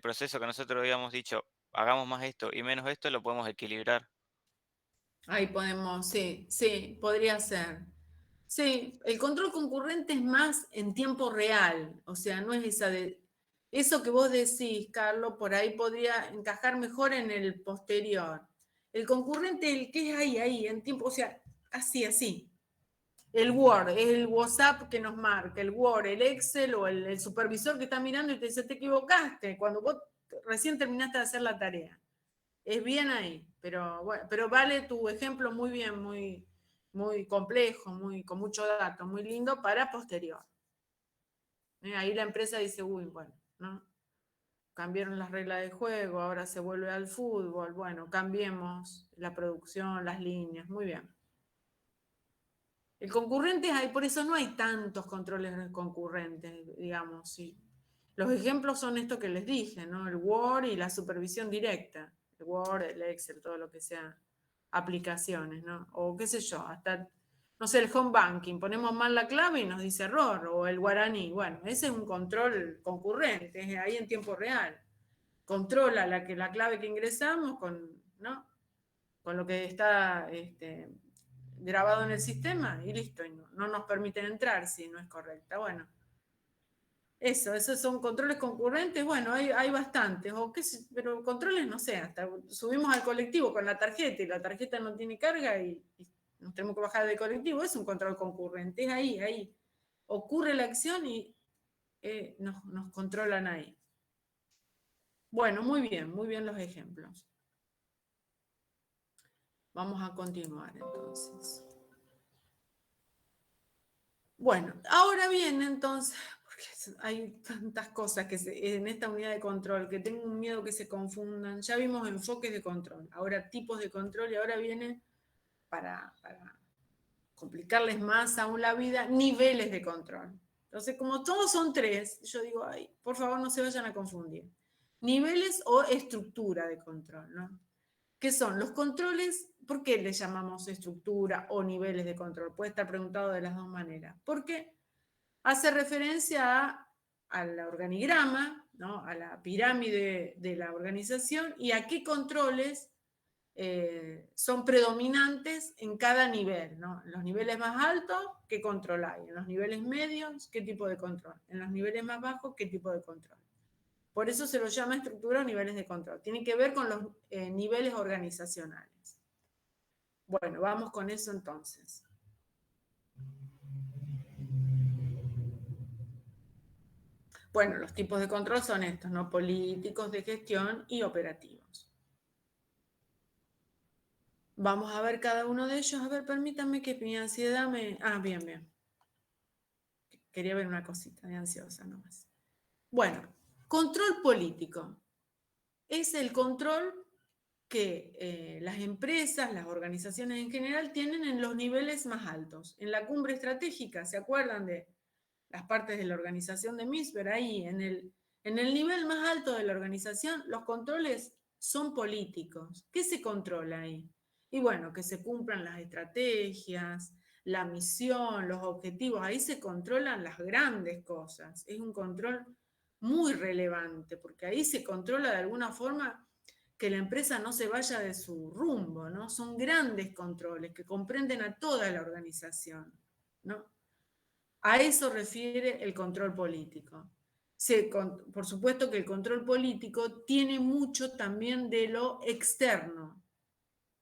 proceso que nosotros habíamos dicho, hagamos más esto y menos esto, lo podemos equilibrar. Ahí podemos, sí, podría ser. Sí, el control concurrente es más en tiempo real, o sea, no es esa de... Eso que vos decís, Carlos, por ahí podría encajar mejor en el posterior. El concurrente, el que es ahí, en tiempo, o sea, así. El Word, es el WhatsApp que nos marca, el Word, el Excel o el supervisor que está mirando y te dice, te equivocaste, cuando vos recién terminaste de hacer la tarea. Es bien ahí, pero bueno, pero vale tu ejemplo muy bien, muy complejo, con mucho dato, muy lindo para posterior. Ahí la empresa dice, uy, bueno, ¿no? Cambiaron las reglas de juego, ahora se vuelve al fútbol, bueno, cambiemos la producción, las líneas, muy bien. El concurrente, por eso no hay tantos controles concurrentes, digamos, sí. Los ejemplos son estos que les dije, ¿no? El Word y la supervisión directa. El Word, el Excel, todo lo que sea aplicaciones, ¿no? O qué sé yo, hasta, no sé, el home banking, ponemos mal la clave y nos dice error, o el guaraní. Bueno, ese es un control concurrente, es ahí en tiempo real. Controla la clave que ingresamos ¿no? Con lo que está grabado en el sistema y listo, y no nos permiten entrar si no es correcta. Bueno, esos son controles concurrentes, bueno, hay bastantes, pero controles, no sé, hasta subimos al colectivo con la tarjeta y la tarjeta no tiene carga y nos tenemos que bajar del colectivo, es un control concurrente, es ahí. Ocurre la acción y nos controlan ahí. Bueno, muy bien los ejemplos. Vamos a continuar entonces. Bueno, ahora bien, entonces, porque hay tantas cosas en esta unidad de control que tengo un miedo que se confundan. Ya vimos enfoques de control, ahora tipos de control y ahora viene para complicarles más aún la vida, niveles de control. Entonces, como todos son tres, yo digo, ay, por favor no se vayan a confundir. Niveles o estructura de control, ¿no? ¿Qué son? Los controles, ¿por qué le llamamos estructura o niveles de control? Puede estar preguntado de las dos maneras. Porque hace referencia al organigrama, ¿no? A la pirámide de la organización y a qué controles son predominantes en cada nivel, ¿no? En los niveles más altos, ¿qué control hay? En los niveles medios, ¿qué tipo de control? En los niveles más bajos, ¿qué tipo de control? Por eso se lo llama estructura o niveles de control. Tiene que ver con los niveles organizacionales. Bueno, vamos con eso entonces. Bueno, los tipos de control son estos, ¿no? Políticos, de gestión y operativos. Vamos a ver cada uno de ellos. A ver, permítanme que mi ansiedad me... Ah, bien. Quería ver una cosita de ansiosa nomás. Bueno, control político. Es el control que las empresas, las organizaciones en general tienen en los niveles más altos. En la cumbre estratégica, ¿se acuerdan de las partes de la organización de MISPER? Ahí, en el nivel más alto de la organización, los controles son políticos. ¿Qué se controla ahí? Y bueno, que se cumplan las estrategias, la misión, los objetivos. Ahí se controlan las grandes cosas. Es un control muy relevante, porque ahí se controla de alguna forma que la empresa no se vaya de su rumbo, ¿no? Son grandes controles que comprenden a toda la organización, ¿no? A eso refiere el control político. Por supuesto que el control político tiene mucho también de lo externo.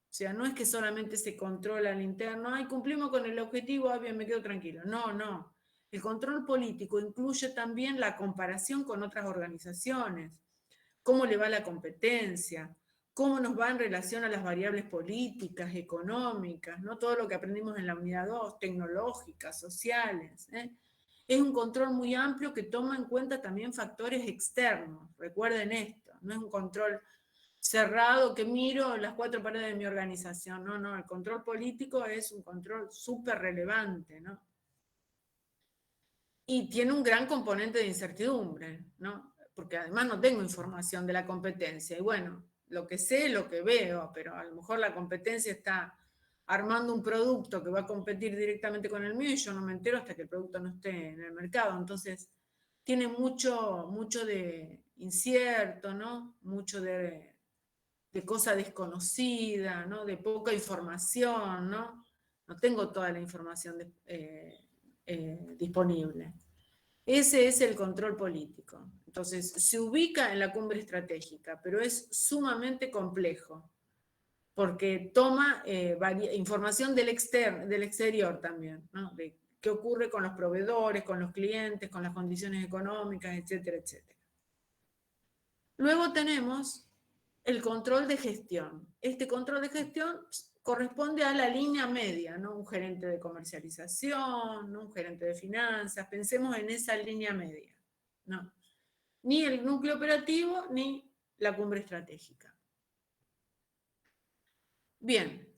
O sea, no es que solamente se controla al interno, ay, cumplimos con el objetivo, bien, me quedo tranquilo. No. El control político incluye también la comparación con otras organizaciones, cómo le va la competencia, cómo nos va en relación a las variables políticas, económicas, ¿no? Todo lo que aprendimos en la unidad 2, tecnológicas, sociales. Es un control muy amplio que toma en cuenta también factores externos. Recuerden esto, no es un control cerrado que miro las cuatro paredes de mi organización. No, el control político es un control súper relevante, ¿no? Y tiene un gran componente de incertidumbre, ¿no? Porque además no tengo información de la competencia. Y bueno, lo que sé, lo que veo, pero a lo mejor la competencia está armando un producto que va a competir directamente con el mío y yo no me entero hasta que el producto no esté en el mercado. Entonces, tiene mucho de incierto, ¿no? Mucho de cosa desconocida, ¿no? De poca información, ¿no? No tengo toda la información disponible. Ese es el control político. Entonces, se ubica en la cumbre estratégica, pero es sumamente complejo, porque toma información del exterior también, ¿no? De qué ocurre con los proveedores, con los clientes, con las condiciones económicas, etcétera, etcétera. Luego tenemos el control de gestión. Este control de gestión corresponde a la línea media, ¿no? Un gerente de comercialización, ¿no? Un gerente de finanzas, pensemos en esa línea media, ¿no? Ni el núcleo operativo, ni la cumbre estratégica. Bien,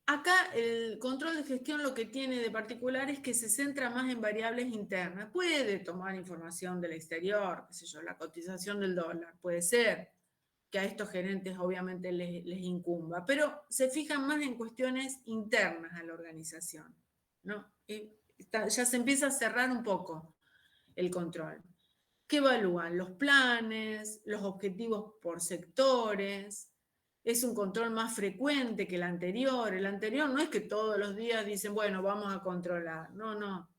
acá el control de gestión lo que tiene de particular es que se centra más en variables internas. Puede tomar información del exterior, qué sé yo, la cotización del dólar, puede ser que a estos gerentes obviamente les incumba, pero se fijan más en cuestiones internas a la organización, ¿no? Ya se empieza a cerrar un poco el control. ¿Qué evalúan? Los planes, los objetivos por sectores. Es un control más frecuente que el anterior. El anterior no es que todos los días dicen, bueno, vamos a controlar. No, no.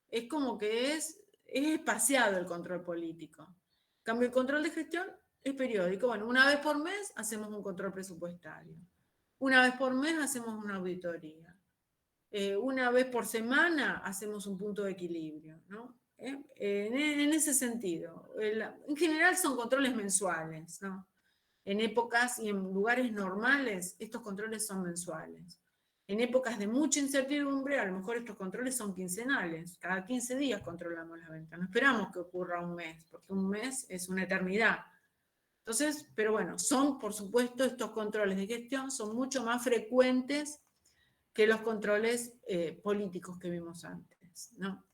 Es como que es espaciado el control político. En cambio, el control de gestión es periódico. Bueno, una vez por mes hacemos un control presupuestario. Una vez por mes hacemos una auditoría. Una vez por semana hacemos un punto de equilibrio, ¿no? En ese sentido. En general son controles mensuales, ¿no? En épocas y en lugares normales, estos controles son mensuales. En épocas de mucha incertidumbre, a lo mejor estos controles son quincenales. Cada 15 días controlamos la venta. No esperamos que ocurra un mes, porque un mes es una eternidad. Entonces, pero bueno, son, por supuesto, estos controles de gestión son mucho más frecuentes que los controles políticos que vimos antes, ¿no?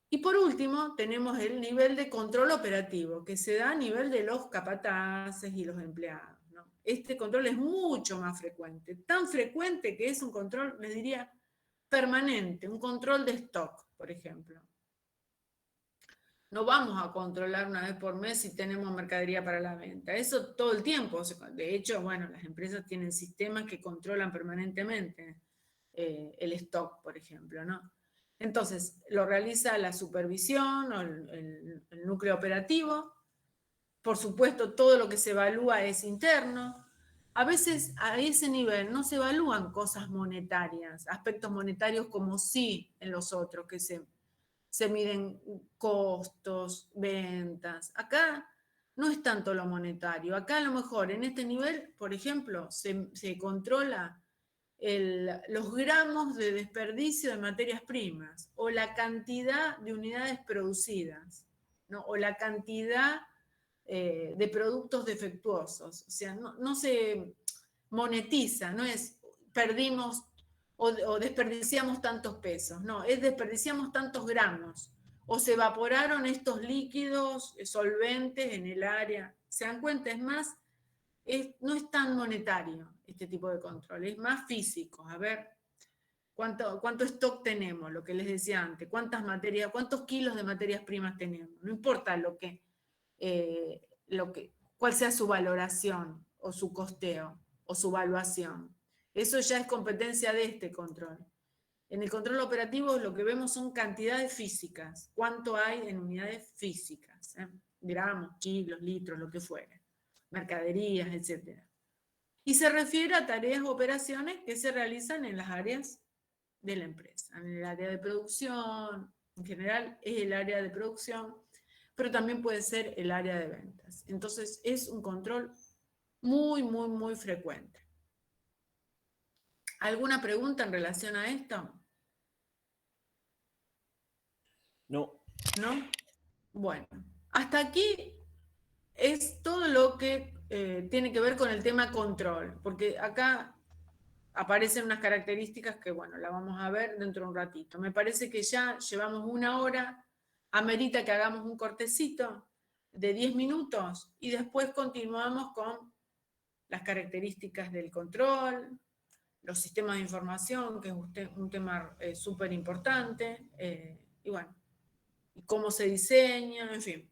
Y por último, tenemos el nivel de control operativo, que se da a nivel de los capataces y los empleados, ¿no? Este control es mucho más frecuente, tan frecuente que es un control, les diría, permanente, un control de stock, por ejemplo. No vamos a controlar una vez por mes si tenemos mercadería para la venta, eso todo el tiempo. De hecho, bueno, las empresas tienen sistemas que controlan permanentemente el stock, por ejemplo, ¿no? Entonces, lo realiza la supervisión o el núcleo operativo. Por supuesto, todo lo que se evalúa es interno. A veces a ese nivel no se evalúan cosas monetarias, aspectos monetarios como sí en los otros, que se miden costos, ventas. Acá no es tanto lo monetario. Acá a lo mejor en este nivel, por ejemplo, se controla los gramos de desperdicio de materias primas, o la cantidad de unidades producidas, ¿no? O la cantidad de productos defectuosos. O sea, no se monetiza, no es perdimos o desperdiciamos tantos pesos, no, es desperdiciamos tantos gramos, o se evaporaron estos líquidos solventes en el área. ¿Se dan cuenta? Es más, no es tan monetario este tipo de control, es más físico. A ver, ¿cuánto stock tenemos? Lo que les decía antes, cuántos kilos de materias primas tenemos. No importa cuál sea su valoración o su costeo o su valuación. Eso ya es competencia de este control. En el control operativo lo que vemos son cantidades físicas. ¿Cuánto hay en unidades físicas? Gramos, kilos, litros, lo que fuere. Mercaderías, etc. Y se refiere a tareas o operaciones que se realizan en las áreas de la empresa. En el área de producción, en general es el área de producción, pero también puede ser el área de ventas. Entonces es un control muy, muy, muy frecuente. ¿Alguna pregunta en relación a esto? No. ¿No? Bueno, hasta aquí es todo lo que tiene que ver con el tema control, porque acá aparecen unas características que, bueno, la vamos a ver dentro de un ratito. Me parece que ya llevamos 1 hora, amerita que hagamos un cortecito de 10 minutos y después continuamos con las características del control, los sistemas de información, que es un tema súper importante, y bueno, y cómo se diseña, en fin.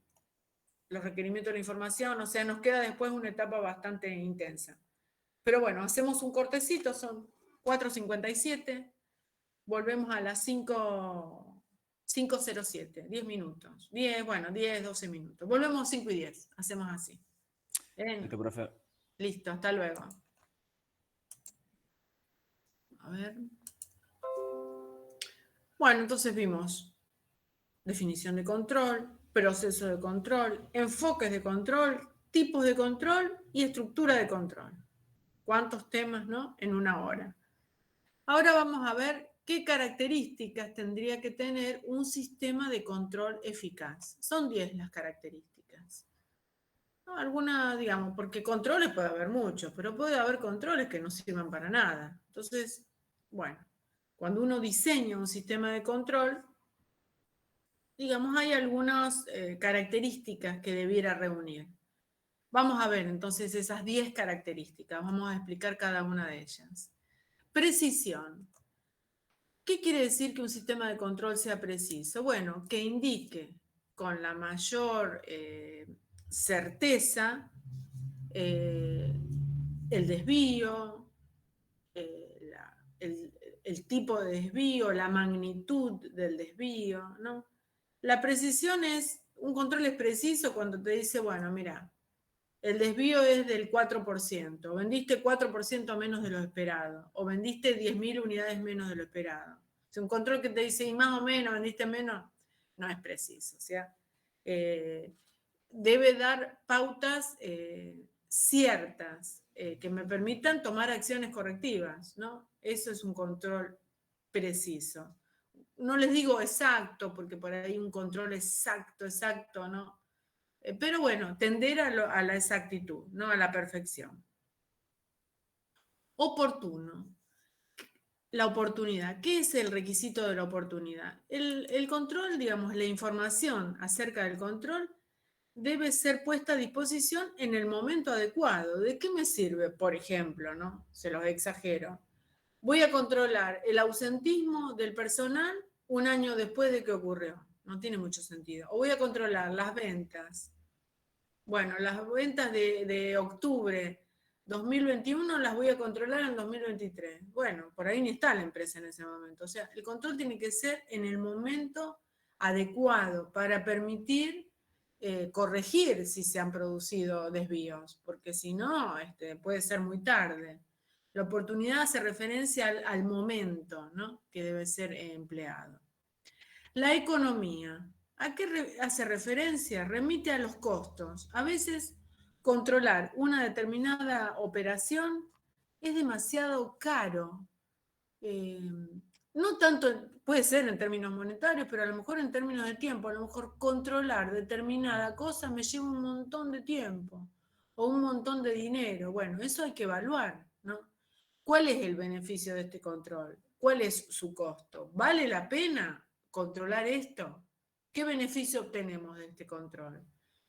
los requerimientos de la información, o sea, nos queda después una etapa bastante intensa. Pero bueno, hacemos un cortecito, son 4:57, volvemos a las 5:07, 10 minutos. 10, 12 minutos. Volvemos 5:10, hacemos así. Bien. Listo, profe. Listo, hasta luego. A ver. Bueno, entonces vimos definición de control, proceso de control, enfoques de control, tipos de control y estructura de control. ¿Cuántos temas, no? En una hora. Ahora vamos a ver qué características tendría que tener un sistema de control eficaz. Son 10 las características. ¿No? Algunas, digamos, porque controles puede haber muchos, pero puede haber controles que no sirvan para nada. Entonces, bueno, cuando uno diseña un sistema de control, digamos, hay algunas características que debiera reunir. Vamos a ver entonces esas 10 características, vamos a explicar cada una de ellas. Precisión. ¿Qué quiere decir que un sistema de control sea preciso? Bueno, que indique con la mayor certeza el desvío, el tipo de desvío, la magnitud del desvío, ¿no? La precisión es, un control es preciso cuando te dice, bueno, mira, el desvío es del 4%, vendiste 4% menos de lo esperado, o vendiste 10.000 unidades menos de lo esperado. Si un control que te dice, y más o menos, vendiste menos, no es preciso. O sea, debe dar pautas ciertas que me permitan tomar acciones correctivas, ¿no? Eso es un control preciso. No les digo exacto, porque por ahí un control exacto, ¿no? Pero bueno, tender a la exactitud, no a la perfección. Oportuno. La oportunidad. ¿Qué es el requisito de la oportunidad? El control, digamos, la información acerca del control debe ser puesta a disposición en el momento adecuado. ¿De qué me sirve? Por ejemplo, ¿no? Se los exagero. Voy a controlar el ausentismo del personal un año después de que ocurrió. No tiene mucho sentido. O voy a controlar las ventas. Bueno, las ventas de octubre 2021 las voy a controlar en 2023. Bueno, por ahí ni está la empresa en ese momento. O sea, el control tiene que ser en el momento adecuado para permitir corregir si se han producido desvíos, porque si no, puede ser muy tarde. La oportunidad hace referencia al momento, ¿no? Que debe ser empleado. La economía. ¿A qué hace referencia? Remite a los costos. A veces controlar una determinada operación es demasiado caro. No tanto, puede ser en términos monetarios, pero a lo mejor en términos de tiempo. A lo mejor controlar determinada cosa me lleva un montón de tiempo o un montón de dinero. Bueno, eso hay que evaluar, ¿no? ¿Cuál es el beneficio de este control? ¿Cuál es su costo? ¿Vale la pena controlar esto? ¿Qué beneficio obtenemos de este control?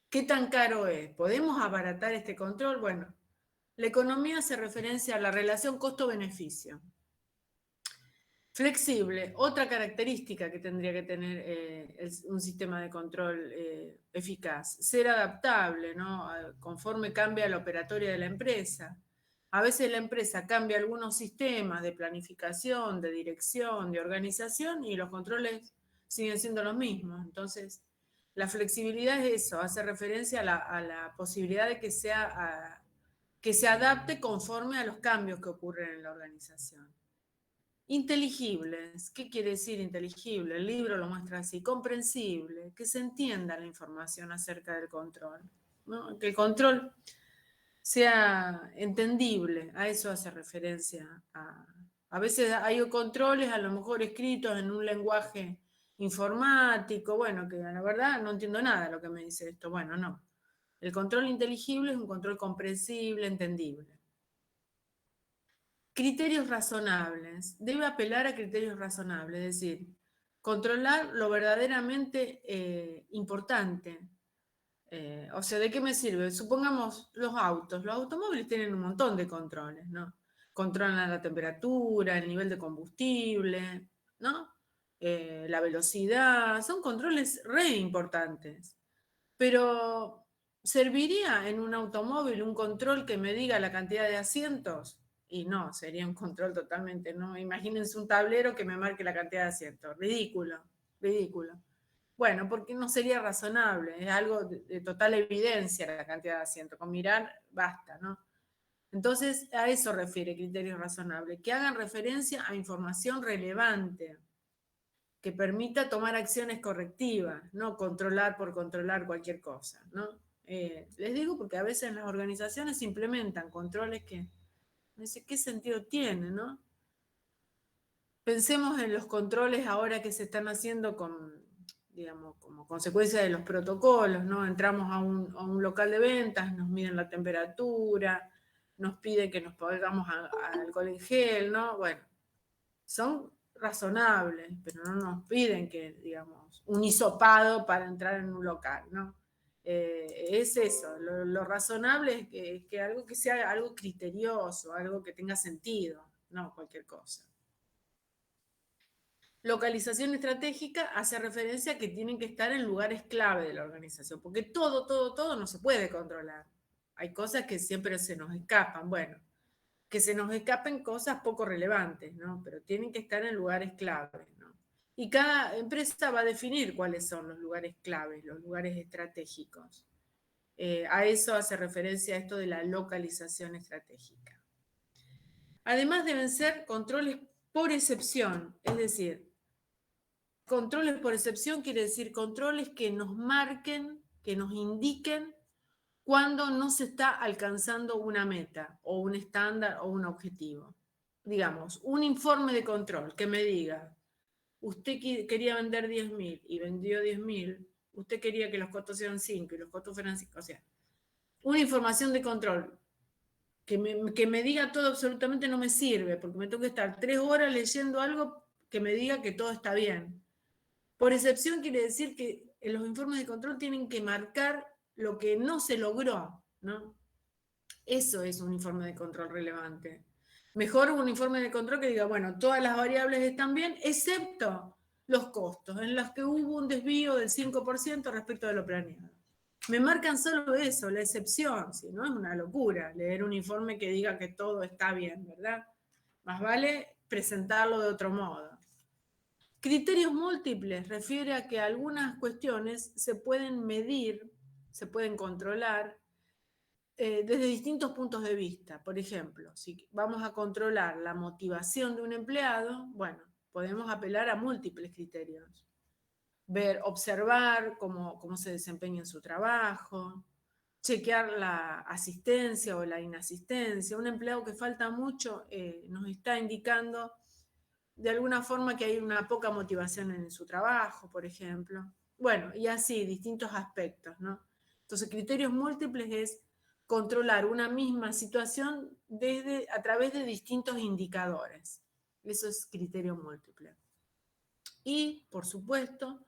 ¿Qué tan caro es? ¿Podemos abaratar este control? Bueno, la economía hace referencia a la relación costo-beneficio. Flexible, otra característica que tendría que tener un sistema de control eficaz. Ser adaptable, ¿no? Conforme cambia la operatoria de la empresa. A veces la empresa cambia algunos sistemas de planificación, de dirección, de organización y los controles siguen siendo los mismos. Entonces, la flexibilidad es eso, hace referencia a la posibilidad de que se adapte conforme a los cambios que ocurren en la organización. Inteligibles, ¿qué quiere decir inteligible? El libro lo muestra así, comprensible, que se entienda la información acerca del control, ¿no? Que el control sea entendible, a eso hace referencia. A veces hay controles a lo mejor escritos en un lenguaje informático, bueno, que la verdad no entiendo nada de lo que me dice esto. Bueno, no. El control inteligible es un control comprensible, entendible. Criterios razonables. Debe apelar a criterios razonables, es decir, controlar lo verdaderamente importante. O sea, ¿de qué me sirve? Supongamos los automóviles tienen un montón de controles, ¿no? Controlan la temperatura, el nivel de combustible, ¿no? La velocidad, son controles re importantes. Pero ¿Serviría en un automóvil un control que me diga la cantidad de asientos? Y no, sería un control totalmente, ¿no? Imagínense un tablero que me marque la cantidad de asientos. Ridículo, ridículo. Bueno, porque no sería razonable, es algo de total evidencia la cantidad de asientos. Con mirar basta, ¿no? Entonces, a eso refiere criterios razonables, que hagan referencia a información relevante, que permita tomar acciones correctivas, no controlar por controlar cualquier cosa, ¿no? Les digo porque a veces las organizaciones implementan controles que, no sé qué sentido tiene, ¿no? Pensemos en los controles ahora que se están haciendo con, digamos, como consecuencia de los protocolos, ¿no? Entramos a un local de ventas, nos miden la temperatura, nos piden que nos pongamos alcohol en gel, ¿no? Bueno, son razonables, pero no nos piden que, digamos, un hisopado para entrar en un local, ¿no? Es eso, lo razonable es que algo que sea algo criterioso, algo que tenga sentido, no cualquier cosa. Localización estratégica hace referencia a que tienen que estar en lugares clave de la organización, porque todo no se puede controlar. Hay cosas que siempre se nos escapan, bueno, que se nos escapen cosas poco relevantes, ¿no? Pero tienen que estar en lugares claves, ¿no? Y cada empresa va a definir cuáles son los lugares claves, los lugares estratégicos. A eso hace referencia esto de la localización estratégica. Además deben ser controles por excepción, es decir, controles por excepción quiere decir controles que nos marquen, que nos indiquen cuando no se está alcanzando una meta o un estándar o un objetivo. Digamos, un informe de control que me diga, usted quería vender 10.000 y vendió 10.000, usted quería que los costos sean 5 y los costos fueran 5, o sea, una información de control que me diga todo absolutamente no me sirve, porque me tengo que estar 3 horas leyendo algo que me diga que todo está bien. Por excepción quiere decir que los informes de control tienen que marcar lo que no se logró, ¿no? Eso es un informe de control relevante. Mejor un informe de control que diga, bueno, todas las variables están bien, excepto los costos, en los que hubo un desvío del 5% respecto de lo planeado. Me marcan solo eso, la excepción, si no es una locura leer un informe que diga que todo está bien, ¿verdad? Más vale presentarlo de otro modo. Criterios múltiples refiere a que algunas cuestiones se pueden medir, se pueden controlar desde distintos puntos de vista. Por ejemplo, si vamos a controlar la motivación de un empleado, bueno, podemos apelar a múltiples criterios. Observar cómo se desempeña en su trabajo, chequear la asistencia o la inasistencia. Un empleado que falta mucho nos está indicando de alguna forma que hay una poca motivación en su trabajo, por ejemplo. Bueno, y así, distintos aspectos, ¿no? Entonces, criterios múltiples es controlar una misma situación a través de distintos indicadores. Eso es criterio múltiple. Y, por supuesto,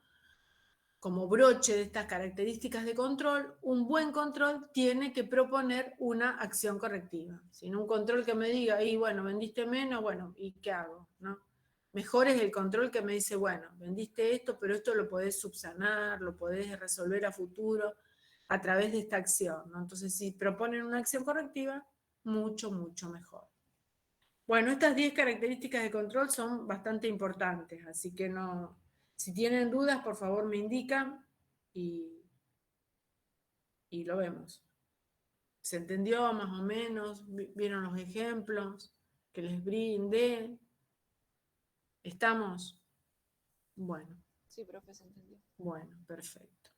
como broche de estas características de control, un buen control tiene que proponer una acción correctiva. Sin un control que me diga, y bueno, vendiste menos, bueno, ¿y qué hago? ¿No? Mejor es el control que me dice, bueno, vendiste esto, pero esto lo podés subsanar, lo podés resolver a futuro a través de esta acción, ¿no? Entonces, si proponen una acción correctiva, mucho mejor. Bueno, estas 10 características de control son bastante importantes, así que no, si tienen dudas, por favor me indican y lo vemos. ¿Se entendió más o menos? ¿Vieron los ejemplos que les brindé? ¿Estamos? Bueno. Sí, profe, se entendió. Bueno, perfecto.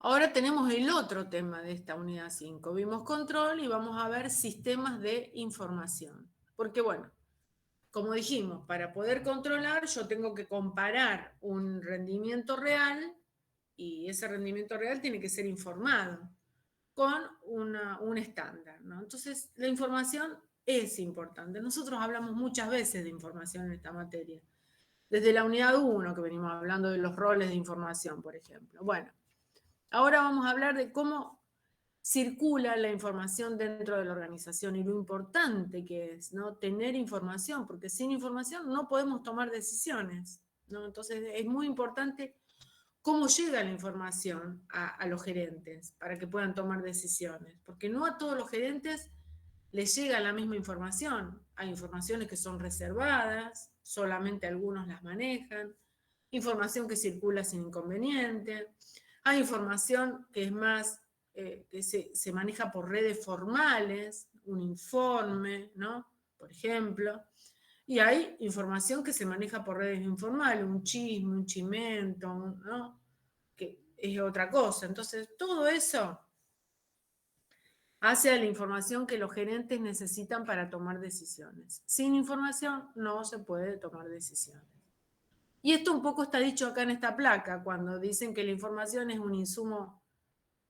Ahora tenemos el otro tema de esta unidad 5. Vimos control y vamos a ver sistemas de información. Porque bueno, como dijimos, para poder controlar yo tengo que comparar un rendimiento real y ese rendimiento real tiene que ser informado con un estándar, ¿no? Entonces, la información es importante. Nosotros hablamos muchas veces de información en esta materia. Desde la unidad 1 que venimos hablando de los roles de información, por ejemplo. Bueno, ahora vamos a hablar de cómo circula la información dentro de la organización y lo importante que es, ¿no? Tener información, porque sin información no podemos tomar decisiones, ¿no? Entonces es muy importante cómo llega la información a los gerentes para que puedan tomar decisiones, porque no a todos los gerentes les llega la misma información. Hay informaciones que son reservadas, solamente algunos las manejan, información que circula sin inconveniente, hay información que es más, que se maneja por redes formales, un informe, ¿no? Por ejemplo, y hay información que se maneja por redes informales, un chisme, un chimento, ¿no? Que es otra cosa. Entonces, todo eso hace a la información que los gerentes necesitan para tomar decisiones. Sin información no se puede tomar decisiones. Y esto un poco está dicho acá en esta placa, cuando dicen que la información es un insumo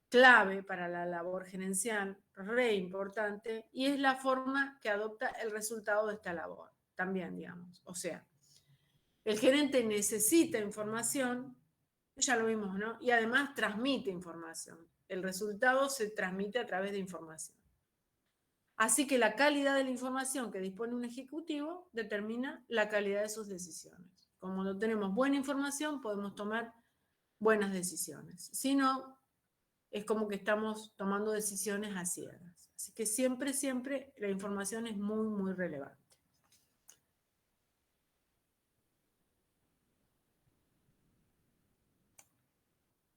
clave para la labor gerencial, re importante, y es la forma que adopta el resultado de esta labor, también, digamos. O sea, el gerente necesita información, ya lo vimos, ¿no? Y además transmite información. El resultado se transmite a través de información. Así que la calidad de la información que dispone un ejecutivo determina la calidad de sus decisiones. Como no tenemos buena información, podemos tomar buenas decisiones. Si no, es como que estamos tomando decisiones a ciegas. Así que siempre, siempre la información es muy, muy relevante.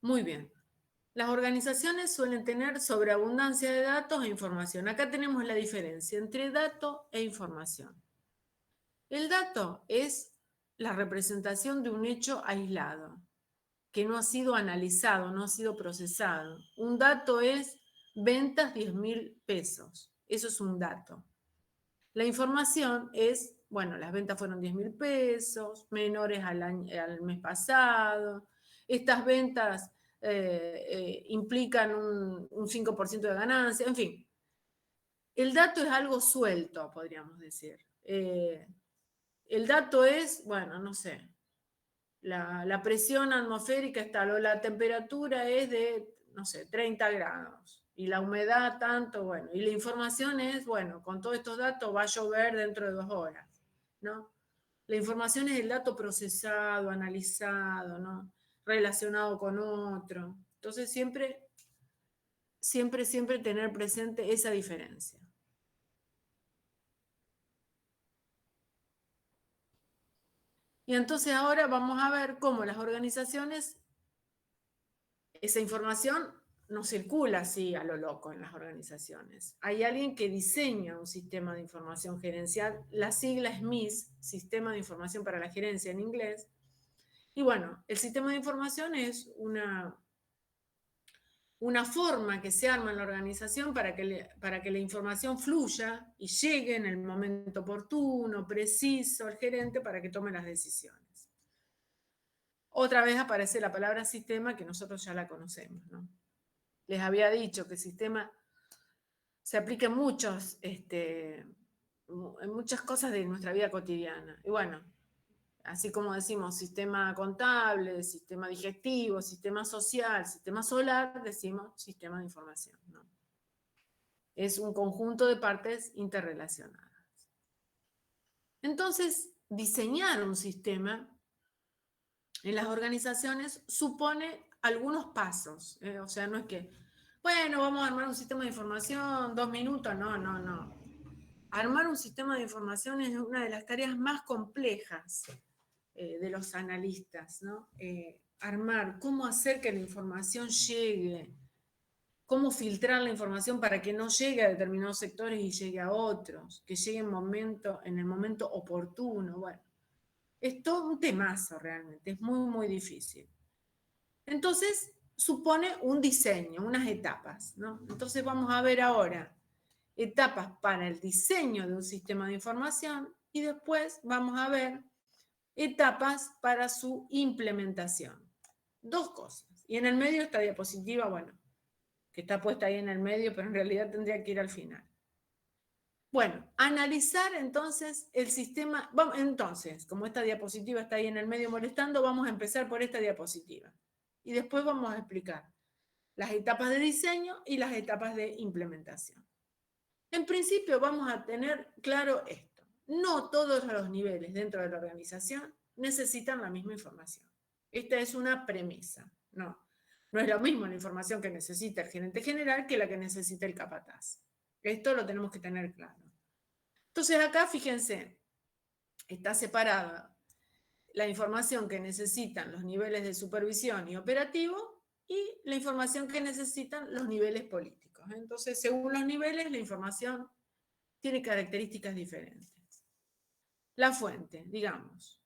Muy bien. Las organizaciones suelen tener sobreabundancia de datos e información. Acá tenemos la diferencia entre dato e información. El dato es la representación de un hecho aislado, que no ha sido analizado, no ha sido procesado. Un dato es ventas 10.000 pesos. Eso es un dato. La información es, bueno, las ventas fueron 10.000 pesos, menores al mes pasado. Estas ventas implican un 5% de ganancia, en fin. El dato es algo suelto, podríamos decir. El dato es, bueno, no sé, la presión atmosférica está, o la temperatura es de, no sé, 30 grados, y la humedad tanto, bueno, y la información es, bueno, con todos estos datos va a llover dentro de 2 horas, ¿no? La información es el dato procesado, analizado, ¿no? Relacionado con otro. Entonces siempre, siempre, siempre tener presente esa diferencia. Y entonces ahora vamos a ver cómo las organizaciones, esa información no circula así a lo loco en las organizaciones. Hay alguien que diseña un sistema de información gerencial, la sigla es MIS, Sistema de Información para la Gerencia en inglés. Y bueno, el sistema de información es una forma que se arma en la organización para que la información fluya y llegue en el momento oportuno, preciso, al gerente para que tome las decisiones. Otra vez aparece la palabra sistema, que nosotros ya la conocemos, ¿no? Les había dicho que sistema se aplica en muchas cosas de nuestra vida cotidiana. Y bueno, así como decimos sistema contable, sistema digestivo, sistema social, sistema solar, decimos sistema de información, ¿no? Es un conjunto de partes interrelacionadas. Entonces, diseñar un sistema en las organizaciones supone algunos pasos, o sea, no es que, bueno, vamos a armar un sistema de información, 2 minutos, no. Armar un sistema de información es una de las tareas más complejas de los analistas, ¿no? Armar, cómo hacer que la información llegue, cómo filtrar la información para que no llegue a determinados sectores y llegue a otros, que llegue en el momento oportuno, bueno. Es todo un temazo realmente, es muy, muy difícil. Entonces, supone un diseño, unas etapas, ¿no? Entonces vamos a ver ahora etapas para el diseño de un sistema de información y después vamos a ver etapas para su implementación. 2 cosas. Y en el medio esta diapositiva, bueno, que está puesta ahí en el medio, pero en realidad tendría que ir al final. Bueno, analizar entonces el sistema. Entonces, como esta diapositiva está ahí en el medio molestando, vamos a empezar por esta diapositiva. Y después vamos a explicar las etapas de diseño y las etapas de implementación. En principio vamos a tener claro esto. No todos los niveles dentro de la organización necesitan la misma información. Esta es una premisa, no. No es lo mismo la información que necesita el gerente general que la que necesita el capataz. Esto lo tenemos que tener claro. Entonces acá, fíjense, está separada la información que necesitan los niveles de supervisión y operativo y la información que necesitan los niveles políticos. Entonces, según los niveles, la información tiene características diferentes. La fuente, digamos,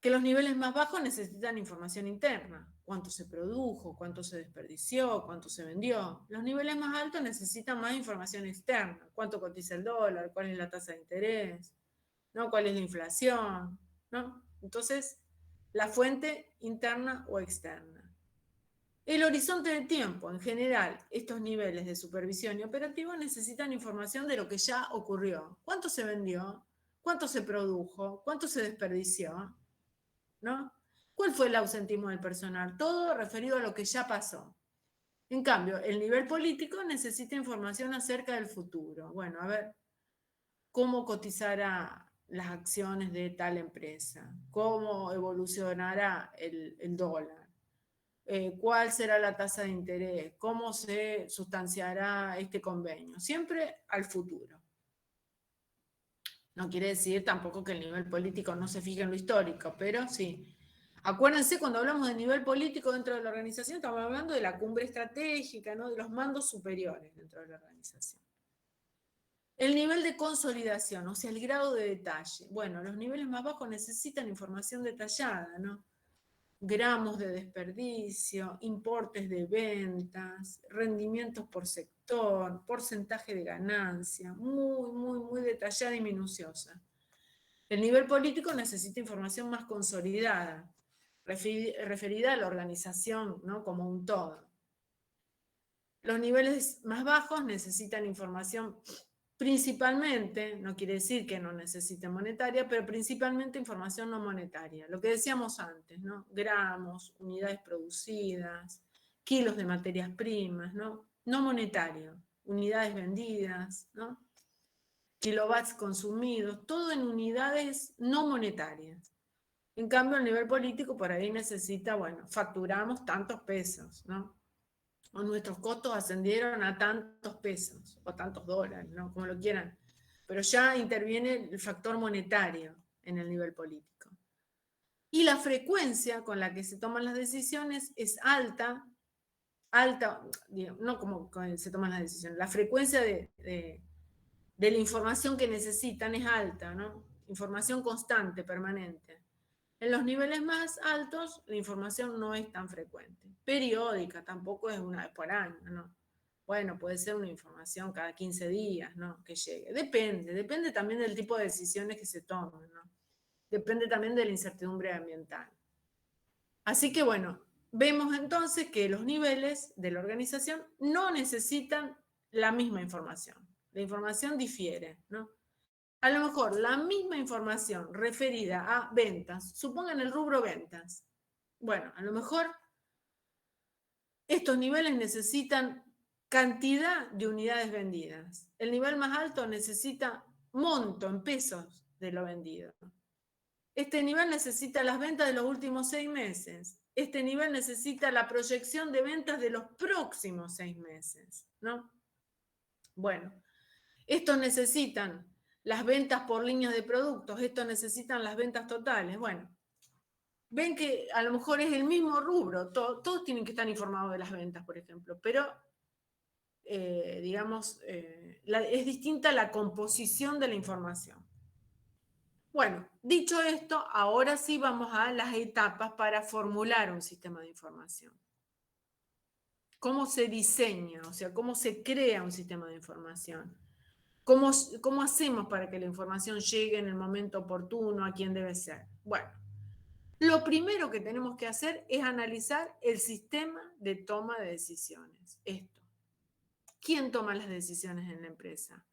que los niveles más bajos necesitan información interna. Cuánto se produjo, cuánto se desperdició, cuánto se vendió. Los niveles más altos necesitan más información externa. Cuánto cotiza el dólar, cuál es la tasa de interés, ¿no? Cuál es la inflación, ¿no? Entonces, la fuente interna o externa. El horizonte de tiempo, en general, estos niveles de supervisión y operativo necesitan información de lo que ya ocurrió. ¿Cuánto se vendió? ¿Cuánto se produjo? ¿Cuánto se desperdició? ¿No? ¿Cuál fue el ausentismo del personal? Todo referido a lo que ya pasó. En cambio, el nivel político necesita información acerca del futuro. Bueno, a ver, ¿cómo cotizará las acciones de tal empresa? ¿Cómo evolucionará el dólar? ¿Cuál será la tasa de interés? ¿Cómo se sustanciará este convenio? Siempre al futuro. No quiere decir tampoco que el nivel político no se fije en lo histórico, pero sí. Acuérdense, cuando hablamos de nivel político dentro de la organización, estamos hablando de la cumbre estratégica, ¿no? De los mandos superiores dentro de la organización. El nivel de consolidación, o sea, el grado de detalle. Bueno, los niveles más bajos necesitan información detallada, ¿no? Gramos de desperdicio, importes de ventas, rendimientos por sector, porcentaje de ganancia, muy detallada y minuciosa. El nivel político necesita información más consolidada, referida a la organización, ¿no? Como un todo. Los niveles más bajos necesitan información principalmente, no quiere decir que no necesite monetaria, pero principalmente información no monetaria. Lo que decíamos antes, ¿no? Gramos, unidades producidas, kilos de materias primas, ¿no? No monetario, unidades vendidas, ¿no? Kilowatts consumidos, todo en unidades no monetarias. En cambio, el nivel político por ahí necesita, bueno, facturamos tantos pesos, ¿no? O nuestros costos ascendieron a tantos pesos, o tantos dólares, ¿no? Como lo quieran. Pero ya interviene el factor monetario en el nivel político. Y la frecuencia con la que se toman las decisiones es alta, no como se toman las decisiones, la frecuencia de la información que necesitan es alta, ¿no? Información constante, permanente. En los niveles más altos, la información no es tan frecuente. Periódica, tampoco es una vez por año, ¿no? Bueno, puede ser una información cada 15 días, ¿no? Que llegue. Depende también del tipo de decisiones que se toman, ¿no? Depende también de la incertidumbre ambiental. Así que, bueno, vemos entonces que los niveles de la organización no necesitan la misma información. La información difiere, ¿no? A lo mejor la misma información referida a ventas, supongan el rubro ventas. Bueno, a lo mejor estos niveles necesitan cantidad de unidades vendidas. El nivel más alto necesita monto en pesos de lo vendido. Este nivel necesita las ventas de los últimos 6 meses. Este nivel necesita la proyección de ventas de los próximos 6 meses, ¿no? Bueno, estos necesitan las ventas por líneas de productos, estos necesitan las ventas totales. Bueno, ven que a lo mejor es el mismo rubro, todos tienen que estar informados de las ventas, por ejemplo, pero digamos, es distinta la composición de la información. Bueno, dicho esto, ahora sí vamos a las etapas para formular un sistema de información. ¿Cómo se diseña? O sea, ¿cómo se crea un sistema de información? ¿Cómo hacemos para que la información llegue en el momento oportuno a quien debe ser? Bueno, lo primero que tenemos que hacer es analizar el sistema de toma de decisiones. Esto. ¿Quién toma las decisiones en la empresa?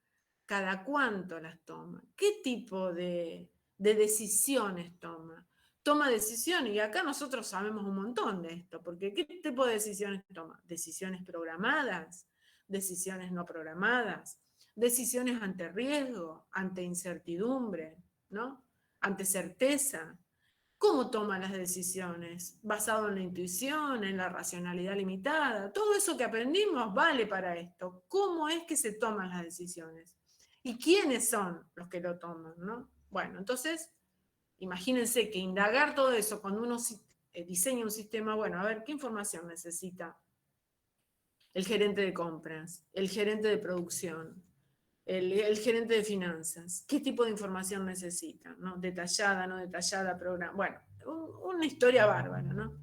¿Cada cuánto las toma? ¿Qué tipo de decisiones toma? Toma decisiones, y acá nosotros sabemos un montón de esto, porque ¿qué tipo de decisiones toma? Decisiones programadas, decisiones no programadas, decisiones ante riesgo, ante incertidumbre, ¿no? Ante certeza. ¿Cómo toma las decisiones? ¿Basado en la intuición, en la racionalidad limitada? Todo eso que aprendimos vale para esto. ¿Cómo es que se toman las decisiones? ¿Y quiénes son los que lo toman, ¿no? Bueno, entonces, imagínense que indagar todo eso cuando uno diseña un sistema, bueno, a ver, ¿qué información necesita el gerente de compras, el gerente de producción, el gerente de finanzas? ¿Qué tipo de información necesita? ¿No? Detallada, no detallada, programa. Bueno, una historia bárbara, ¿no?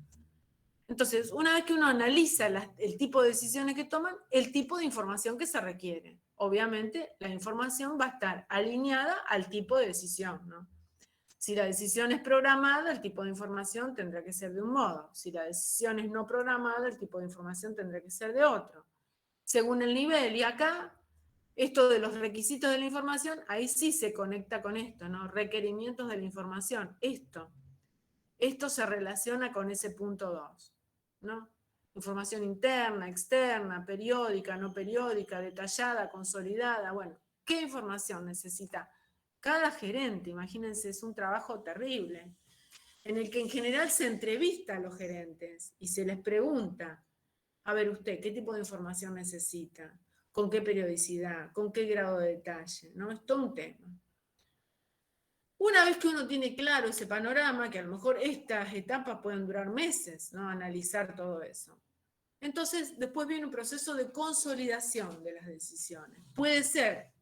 Entonces, una vez que uno analiza el tipo de decisiones que toman, el tipo de información que se requiere. Obviamente, la información va a estar alineada al tipo de decisión, ¿no? Si la decisión es programada, el tipo de información tendrá que ser de un modo. Si la decisión es no programada, el tipo de información tendrá que ser de otro. Según el nivel, y acá, esto de los requisitos de la información, ahí sí se conecta con esto, ¿no? Requerimientos de la información. Esto se relaciona con ese punto 2, ¿no? Información interna, externa, periódica, no periódica, detallada, consolidada. Bueno, ¿qué información necesita cada gerente? Imagínense, es un trabajo terrible, en el que en general se entrevista a los gerentes y se les pregunta, a ver usted, ¿qué tipo de información necesita? ¿Con qué periodicidad? ¿Con qué grado de detalle? ¿No? Es todo un tema. Una vez que uno tiene claro ese panorama, que a lo mejor estas etapas pueden durar meses, ¿no? Analizar todo eso. Entonces, después viene un proceso de consolidación de las decisiones. Puede ser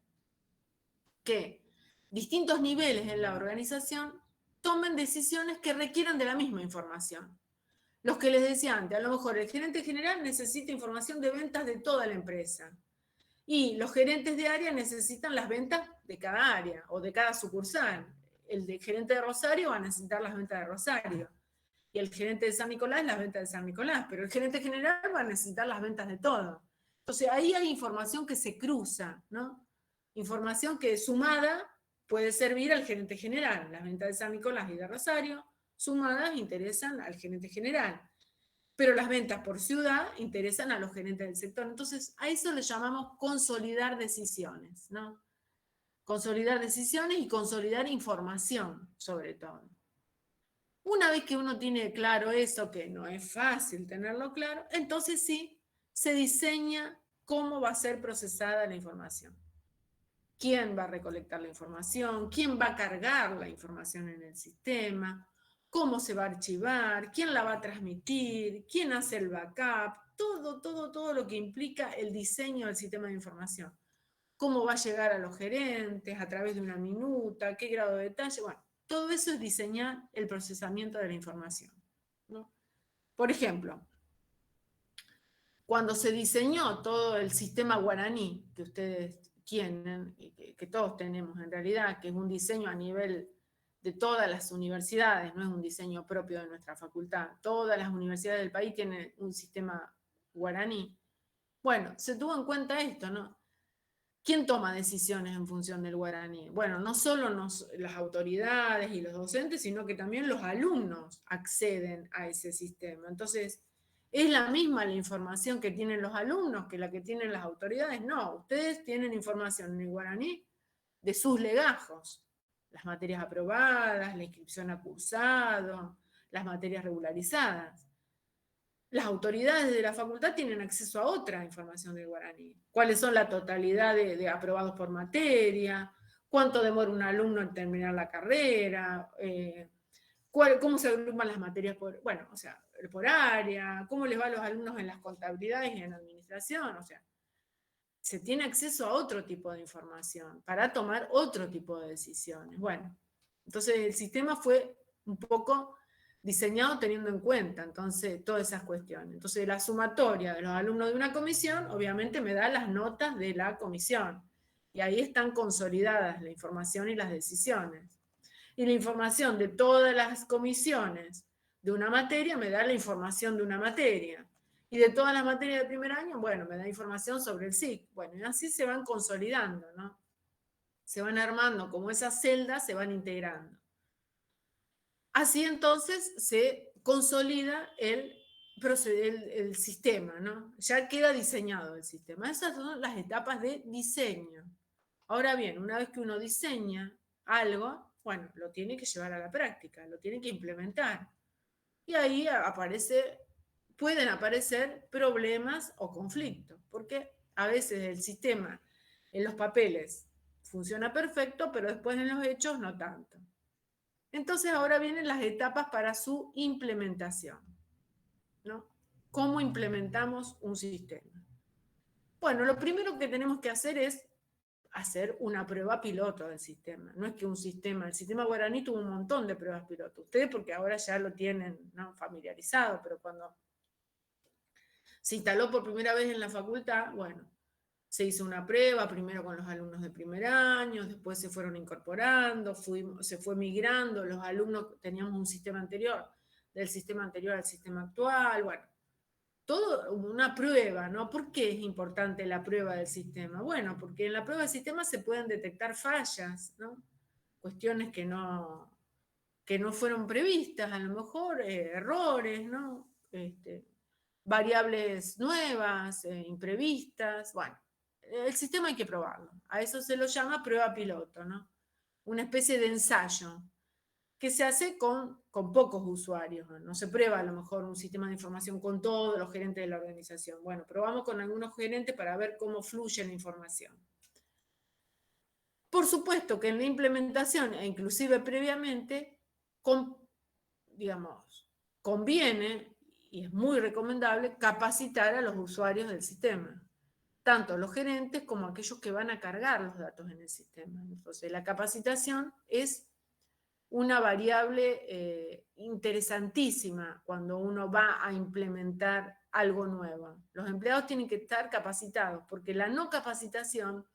que distintos niveles en la organización tomen decisiones que requieran de la misma información. Los que les decía antes, a lo mejor el gerente general necesita información de ventas de toda la empresa y los gerentes de área necesitan las ventas de cada área o de cada sucursal. El gerente de Rosario va a necesitar las ventas de Rosario y el gerente de San Nicolás las ventas de San Nicolás, pero el gerente general va a necesitar las ventas de todo. Entonces ahí hay información que se cruza, ¿no? Información que sumada puede servir al gerente general. Las ventas de San Nicolás y de Rosario sumadas interesan al gerente general, pero las ventas por ciudad interesan a los gerentes del sector. Entonces, a eso le llamamos consolidar decisiones, ¿no? Consolidar decisiones y consolidar información, sobre todo. Una vez que uno tiene claro eso, que no es fácil tenerlo claro, entonces sí, se diseña cómo va a ser procesada la información. ¿Quién va a recolectar la información? ¿Quién va a cargar la información en el sistema? ¿Cómo se va a archivar? ¿Quién la va a transmitir? ¿Quién hace el backup? Todo lo que implica el diseño del sistema de información. ¿Cómo va a llegar a los gerentes? ¿A través de una minuta? ¿Qué grado de detalle? Bueno, todo eso es diseñar el procesamiento de la información, ¿no? Por ejemplo, cuando se diseñó todo el sistema guaraní, que ustedes tienen, y que todos tenemos en realidad, que es un diseño a nivel de todas las universidades, no es un diseño propio de nuestra facultad, todas las universidades del país tienen un sistema guaraní. Bueno, se tuvo en cuenta esto, ¿no? ¿Quién toma decisiones en función del guaraní? Bueno, no solo las autoridades y los docentes, sino que también los alumnos acceden a ese sistema. Entonces, ¿es la misma la información que tienen los alumnos que la que tienen las autoridades? No, ustedes tienen información en el guaraní de sus legajos, las materias aprobadas, la inscripción a cursado, las materias regularizadas. Las autoridades de la facultad tienen acceso a otra información del guaraní. ¿Cuáles son la totalidad de aprobados por materia? ¿Cuánto demora un alumno en terminar la carrera? ¿Cómo se agrupan las materias por área? ¿Cómo les va a los alumnos en las contabilidades y en administración? O sea, se tiene acceso a otro tipo de información para tomar otro tipo de decisiones. Bueno, entonces el sistema fue un poco diseñado teniendo en cuenta entonces todas esas cuestiones. Entonces la sumatoria de los alumnos de una comisión obviamente me da las notas de la comisión y ahí están consolidadas la información y las decisiones. Y la información de todas las comisiones de una materia me da la información de una materia. Y de todas las materias de primer año, bueno, me da información sobre el SIC. Bueno, y así se van consolidando, ¿no? Se van armando, como esas celdas se van integrando. Así entonces se consolida el sistema, ¿no? Ya queda diseñado el sistema. Esas son las etapas de diseño. Ahora bien, una vez que uno diseña algo, bueno, lo tiene que llevar a la práctica, lo tiene que implementar. Y ahí pueden aparecer problemas o conflictos, porque a veces el sistema en los papeles funciona perfecto, pero después en los hechos no tanto. Entonces ahora vienen las etapas para su implementación, ¿no? ¿Cómo implementamos un sistema? Bueno, lo primero que tenemos que hacer es hacer una prueba piloto del sistema. No es que el sistema guaraní tuvo un montón de pruebas piloto. Ustedes porque ahora ya lo tienen, ¿no?, familiarizado, pero cuando se instaló por primera vez en la facultad, bueno, se hizo una prueba, primero con los alumnos de primer año, después se fueron incorporando, se fue migrando, los alumnos teníamos un sistema anterior, del sistema anterior al sistema actual, bueno, todo una prueba, ¿no? ¿Por qué es importante la prueba del sistema? Bueno, porque en la prueba del sistema se pueden detectar fallas, ¿no? Cuestiones que no fueron previstas, a lo mejor errores, ¿no? Variables nuevas, imprevistas, bueno. El sistema hay que probarlo. A eso se lo llama prueba piloto, ¿no? Una especie de ensayo que se hace con pocos usuarios. No se prueba a lo mejor un sistema de información con todos los gerentes de la organización. Bueno, probamos con algunos gerentes para ver cómo fluye la información. Por supuesto que en la implementación, e inclusive previamente, conviene, y es muy recomendable, capacitar a los usuarios del sistema, tanto los gerentes como aquellos que van a cargar los datos en el sistema. Entonces, la capacitación es una variable interesantísima cuando uno va a implementar algo nuevo. Los empleados tienen que estar capacitados, porque la no capacitación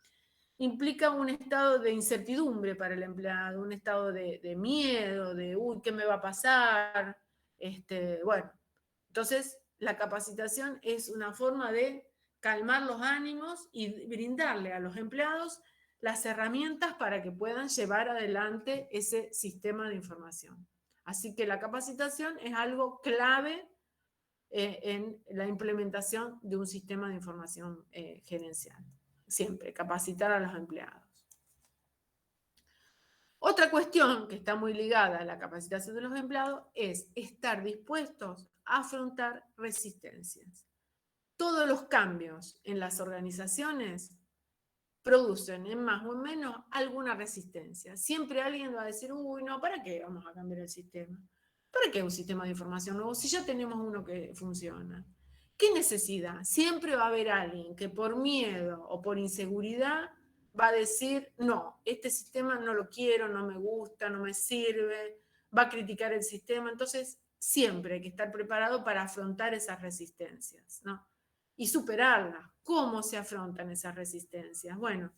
implica un estado de incertidumbre para el empleado, un estado de miedo, de, uy, ¿qué me va a pasar? Bueno, entonces la capacitación es una forma de calmar los ánimos y brindarle a los empleados las herramientas para que puedan llevar adelante ese sistema de información. Así que la capacitación es algo clave en la implementación de un sistema de información gerencial. Siempre, capacitar a los empleados. Otra cuestión que está muy ligada a la capacitación de los empleados es estar dispuestos a afrontar resistencias. Todos los cambios en las organizaciones producen en más o en menos alguna resistencia. Siempre alguien va a decir, uy, no, ¿para qué vamos a cambiar el sistema? ¿Para qué un sistema de información nuevo si ya tenemos uno que funciona? ¿Qué necesidad? Siempre va a haber alguien que por miedo o por inseguridad va a decir, no, este sistema no lo quiero, no me gusta, no me sirve, va a criticar el sistema. Entonces, siempre hay que estar preparado para afrontar esas resistencias, ¿no? Y superarlas. ¿Cómo se afrontan esas resistencias? Bueno,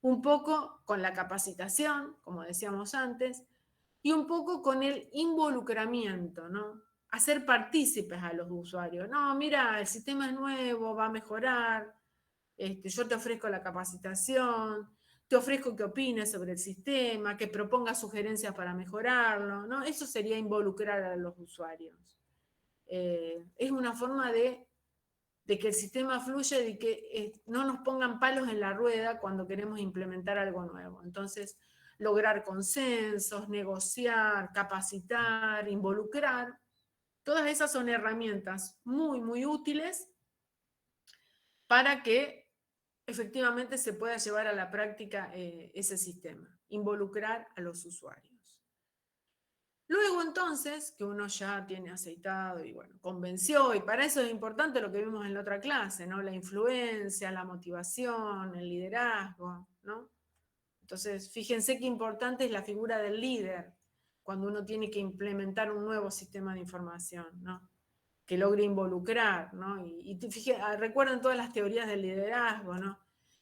un poco con la capacitación, como decíamos antes, y un poco con el involucramiento, ¿no? Hacer partícipes a los usuarios. No, mira, el sistema es nuevo, va a mejorar, yo te ofrezco la capacitación, te ofrezco que opines sobre el sistema, que propongas sugerencias para mejorarlo, ¿no? Eso sería involucrar a los usuarios. Es una forma de que el sistema fluya y de que no nos pongan palos en la rueda cuando queremos implementar algo nuevo. Entonces, lograr consensos, negociar, capacitar, involucrar, todas esas son herramientas muy, muy útiles para que efectivamente se pueda llevar a la práctica ese sistema, involucrar a los usuarios. Luego entonces, que uno ya tiene aceitado y bueno, convenció, y para eso es importante lo que vimos en la otra clase, ¿no? La influencia, la motivación, el liderazgo, ¿no? Entonces, fíjense qué importante es la figura del líder cuando uno tiene que implementar un nuevo sistema de información, ¿no? Que logre involucrar, ¿no? Y recuerden todas las teorías del liderazgo, ¿no?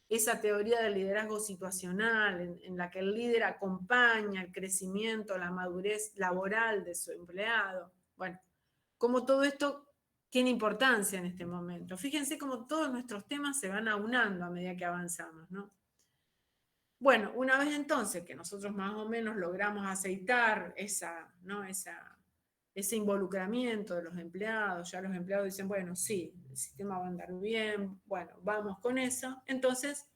Esa teoría del liderazgo situacional, en la que el líder acompaña el crecimiento, la madurez laboral de su empleado. Bueno, como todo esto tiene importancia en este momento. Fíjense cómo todos nuestros temas se van aunando a medida que avanzamos, ¿no? Bueno, una vez entonces que nosotros más o menos logramos aceitar ese involucramiento de los empleados, ya los empleados dicen, bueno, sí, el sistema va a andar bien, bueno, vamos con eso. Entonces,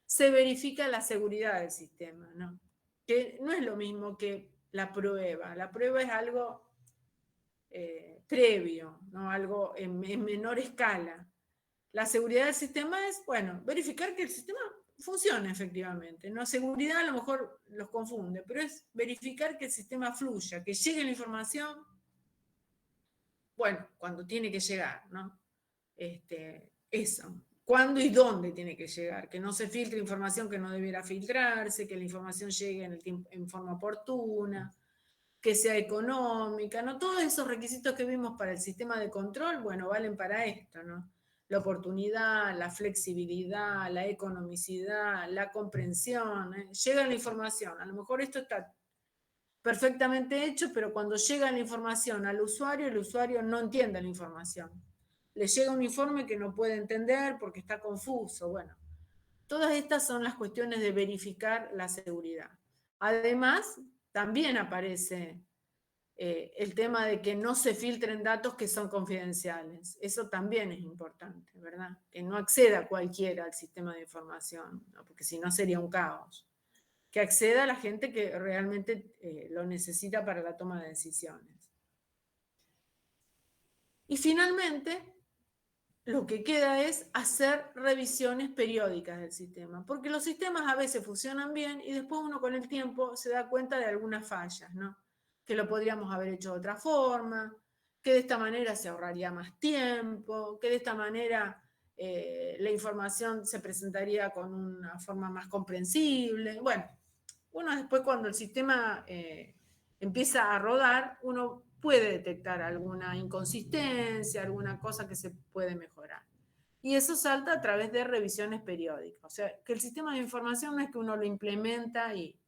se verifica la seguridad del sistema, ¿no? que no es lo mismo que la prueba. La prueba es algo previo, ¿no? Algo en menor escala. La seguridad del sistema es, bueno, verificar que el sistema funcione efectivamente. No, seguridad a lo mejor los confunde, pero es verificar que el sistema fluya, que llegue la información, bueno, cuando tiene que llegar, ¿no? Eso. ¿Cuándo y dónde tiene que llegar? Que no se filtre información que no debiera filtrarse, que la información llegue en forma oportuna, que sea económica, ¿no? Todos esos requisitos que vimos para el sistema de control, bueno, valen para esto, ¿no? La oportunidad, la flexibilidad, la economicidad, la comprensión, ¿eh? Llega la información, a lo mejor esto está perfectamente hecho, pero cuando llega la información al usuario, el usuario no entiende la información. Le llega un informe que no puede entender porque está confuso. Bueno, todas estas son las cuestiones de verificar la seguridad. Además, también aparece el tema de que no se filtren datos que son confidenciales. Eso también es importante, ¿verdad? Que no acceda cualquiera al sistema de información, ¿no? Porque si no sería un caos. Que acceda a la gente que realmente lo necesita para la toma de decisiones. Y finalmente, lo que queda es hacer revisiones periódicas del sistema, porque los sistemas a veces funcionan bien y después uno con el tiempo se da cuenta de algunas fallas, ¿no? Que lo podríamos haber hecho de otra forma, que de esta manera se ahorraría más tiempo, que de esta manera la información se presentaría con una forma más comprensible. Bueno, uno después cuando el sistema empieza a rodar, uno puede detectar alguna inconsistencia, alguna cosa que se puede mejorar. Y eso salta a través de revisiones periódicas. O sea, que el sistema de información no es que uno lo implementa y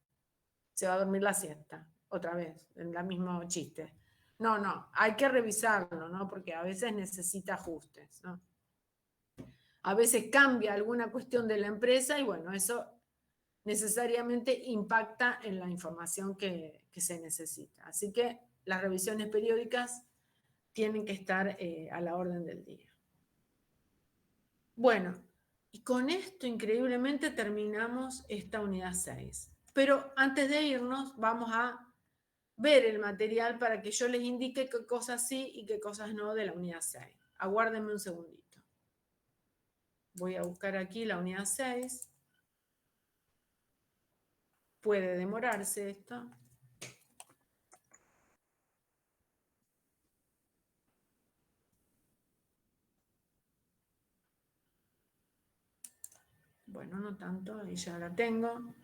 se va a dormir la siesta, otra vez, en el mismo chiste. No, no, hay que revisarlo, ¿no? Porque a veces necesita ajustes, ¿no? A veces cambia alguna cuestión de la empresa y bueno, eso necesariamente impacta en la información que se necesita. Así que las revisiones periódicas tienen que estar a la orden del día. Bueno, y con esto increíblemente terminamos esta unidad 6. Pero antes de irnos vamos a ver el material para que yo les indique qué cosas sí y qué cosas no de la unidad 6. Aguárdenme un segundito. Voy a buscar aquí la unidad 6. Puede demorarse esto. Bueno, no tanto, ahí ya la tengo.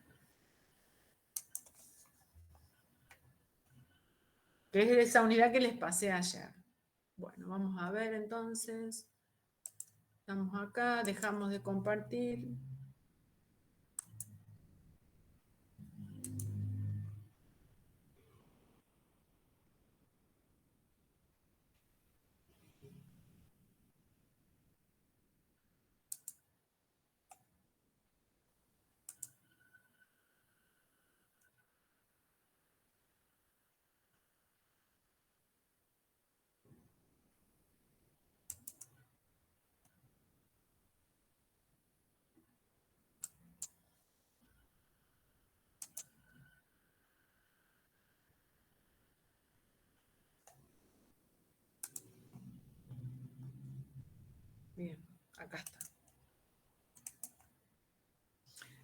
Que es esa unidad que les pasé ayer. Bueno, vamos a ver entonces. Estamos acá, dejamos de compartir. Bien, acá está.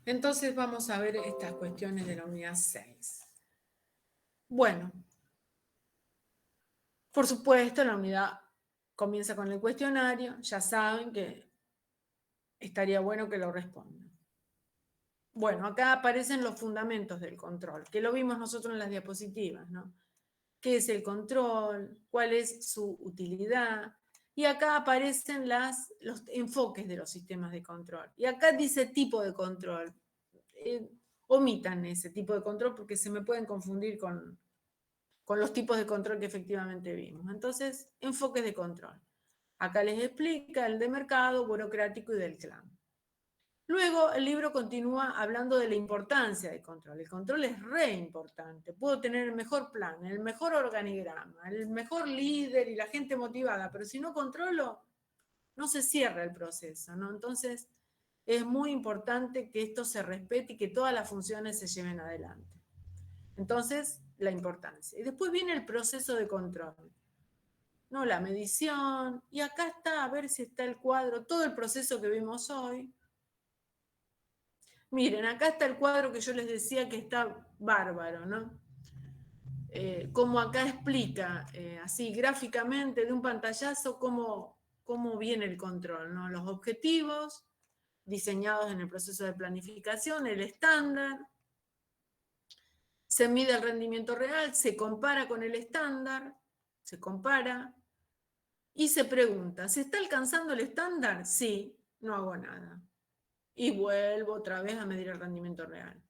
Entonces vamos a ver estas cuestiones de la unidad 6. Bueno, por supuesto la unidad comienza con el cuestionario, ya saben que estaría bueno que lo respondan. Bueno, acá aparecen los fundamentos del control, que lo vimos nosotros en las diapositivas, ¿no? ¿Qué es el control? ¿Cuál es su utilidad? Y acá aparecen los enfoques de los sistemas de control. Y acá dice tipo de control. Omitan ese tipo de control porque se me pueden confundir con los tipos de control que efectivamente vimos. Entonces, enfoques de control. Acá les explica el de mercado, burocrático y del clan. Luego el libro continúa hablando de la importancia del control. El control es re importante. Puedo tener el mejor plan, el mejor organigrama, el mejor líder y la gente motivada, pero si no controlo, no se cierra el proceso, ¿no? Entonces es muy importante que esto se respete y que todas las funciones se lleven adelante. Entonces, la importancia. Y después viene el proceso de control, ¿no? La medición, y acá está, a ver si está el cuadro, todo el proceso que vimos hoy. Miren, acá está el cuadro que yo les decía que está bárbaro, ¿no? Como acá explica, así gráficamente de un pantallazo, cómo viene el control, ¿no? Los objetivos diseñados en el proceso de planificación, el estándar, se mide el rendimiento real, se compara con el estándar, se compara, y se pregunta, ¿se está alcanzando el estándar? Sí, no hago nada. Y vuelvo otra vez a medir el rendimiento real.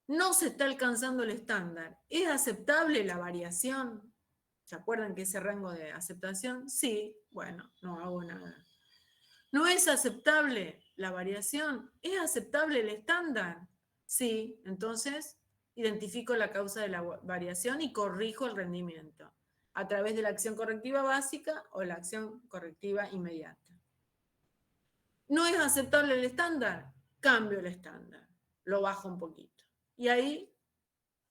No se está alcanzando el estándar. ¿Es aceptable la variación? ¿Se acuerdan que ese rango de aceptación? Sí, bueno, no hago nada. ¿No es aceptable la variación? ¿Es aceptable el estándar? Sí, entonces identifico la causa de la variación y corrijo el rendimiento a través de la acción correctiva básica o la acción correctiva inmediata. ¿No es aceptable el estándar? Cambio el estándar, lo bajo un poquito. Y ahí,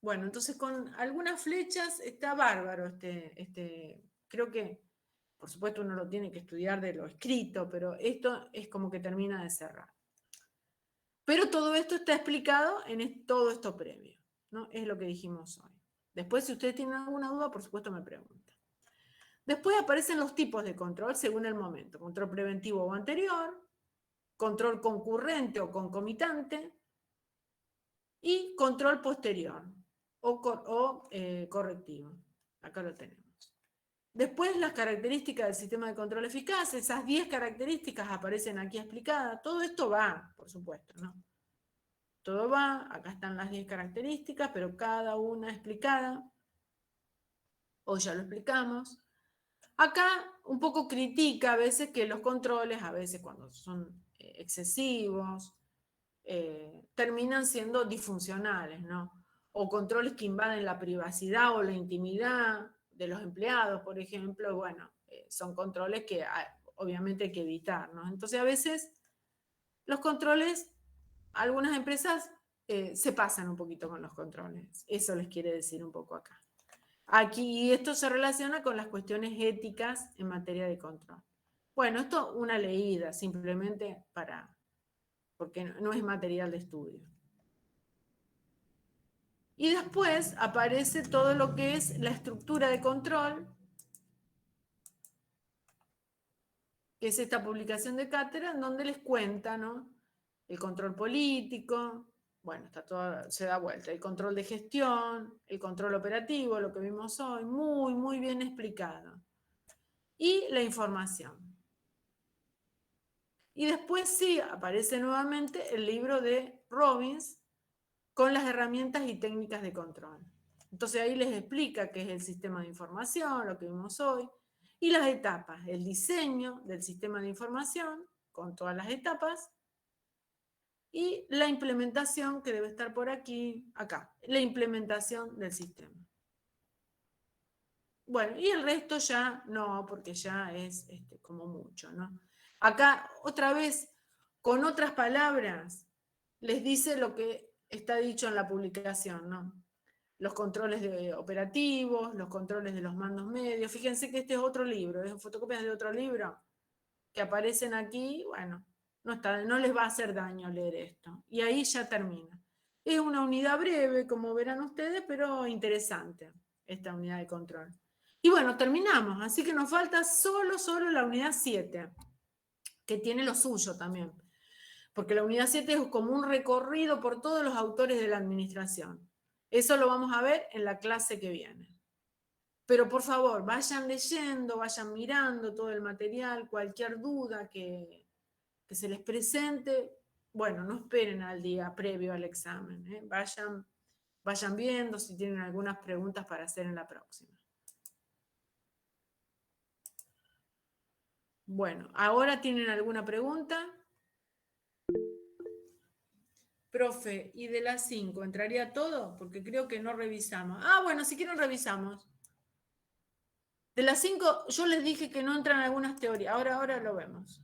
bueno, entonces con algunas flechas está bárbaro creo que, por supuesto uno lo tiene que estudiar de lo escrito, pero esto es como que termina de cerrar. Pero todo esto está explicado en todo esto previo, ¿no? Es lo que dijimos hoy. Después, si ustedes tienen alguna duda, por supuesto me preguntan. Después aparecen los tipos de control según el momento. Control preventivo o anterior, control concurrente o concomitante y control posterior o correctivo. Acá lo tenemos. Después las características del sistema de control eficaz, esas 10 características aparecen aquí explicadas. Todo esto va, por supuesto, ¿no? Todo va, acá están las 10 características, pero cada una explicada. Hoy ya lo explicamos. Acá un poco critica a veces que los controles, a veces cuando son excesivos, terminan siendo disfuncionales, ¿no? O controles que invaden la privacidad o la intimidad de los empleados, por ejemplo, bueno, son controles que obviamente hay que evitar, ¿no? Entonces a veces los controles, algunas empresas se pasan un poquito con los controles, eso les quiere decir un poco acá. Aquí esto se relaciona con las cuestiones éticas en materia de control. Bueno, esto una leída, simplemente porque no es material de estudio. Y después aparece todo lo que es la estructura de control, que es esta publicación de cátedra, en donde les cuenta, ¿no? El control político, bueno, está todo, se da vuelta, el control de gestión, el control operativo, lo que vimos hoy, muy, muy bien explicado. Y la información. Y después sí, aparece nuevamente el libro de Robbins con las herramientas y técnicas de control. Entonces ahí les explica qué es el sistema de información, lo que vimos hoy, y las etapas, el diseño del sistema de información con todas las etapas, y la implementación, que debe estar por aquí, acá, la implementación del sistema. Bueno, y el resto ya no, porque ya es como mucho, ¿no? Acá, otra vez, con otras palabras, les dice lo que está dicho en la publicación, ¿no? Los controles operativos, los controles de los mandos medios. Fíjense que este es otro libro, es fotocopias de otro libro que aparecen aquí, bueno, no les va a hacer daño leer esto. Y ahí ya termina. Es una unidad breve, como verán ustedes, pero interesante, esta unidad de control. Y bueno, terminamos, así que nos falta solo la unidad 7, que tiene lo suyo también. Porque la unidad 7 es como un recorrido por todos los autores de la administración. Eso lo vamos a ver en la clase que viene. Pero por favor, vayan leyendo, vayan mirando todo el material, cualquier duda que se les presente, bueno, no esperen al día previo al examen, ¿eh? Vayan viendo si tienen algunas preguntas para hacer en la próxima. Bueno, ¿ahora tienen alguna pregunta? Profe, ¿y de las 5 entraría todo? Porque creo que no revisamos. Ah, bueno, si quieren revisamos. De las 5, yo les dije que no entran algunas teorías. Ahora lo vemos.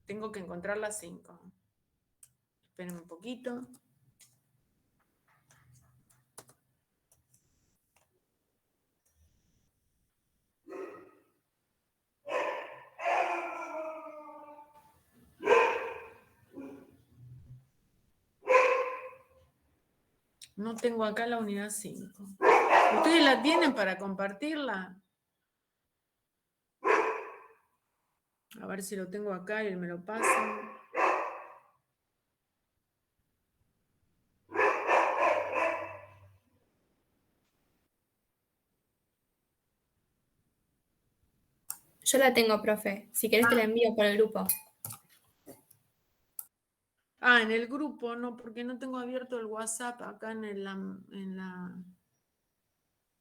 Tengo que encontrar las 5. Esperen un poquito. No tengo acá la unidad 5. ¿Ustedes la tienen para compartirla? A ver si lo tengo acá y él me lo pasa. Yo la tengo, profe. Si querés te la envío por el grupo. Ah, en el grupo, no, porque no tengo abierto el WhatsApp acá en la...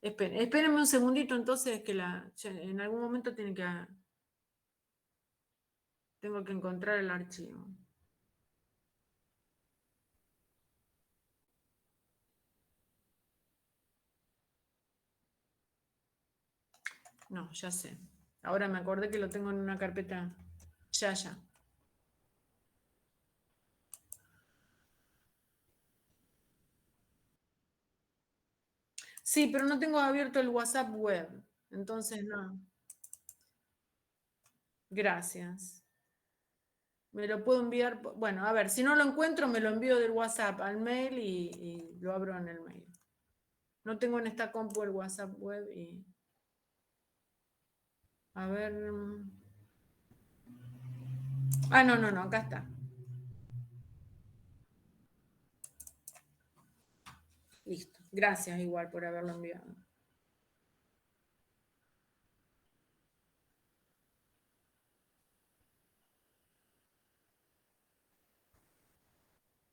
Espérenme un segundito, entonces, que en algún momento tengo que encontrar el archivo. No, ya sé. Ahora me acordé que lo tengo en una carpeta. Ya. Sí, pero no tengo abierto el WhatsApp web. Entonces, no. Gracias. Me lo puedo enviar. Bueno, a ver, si no lo encuentro, me lo envío del WhatsApp al mail y lo abro en el mail. No tengo en esta compu el WhatsApp web y... A ver... Ah, no, acá está. Listo. Gracias igual por haberlo enviado.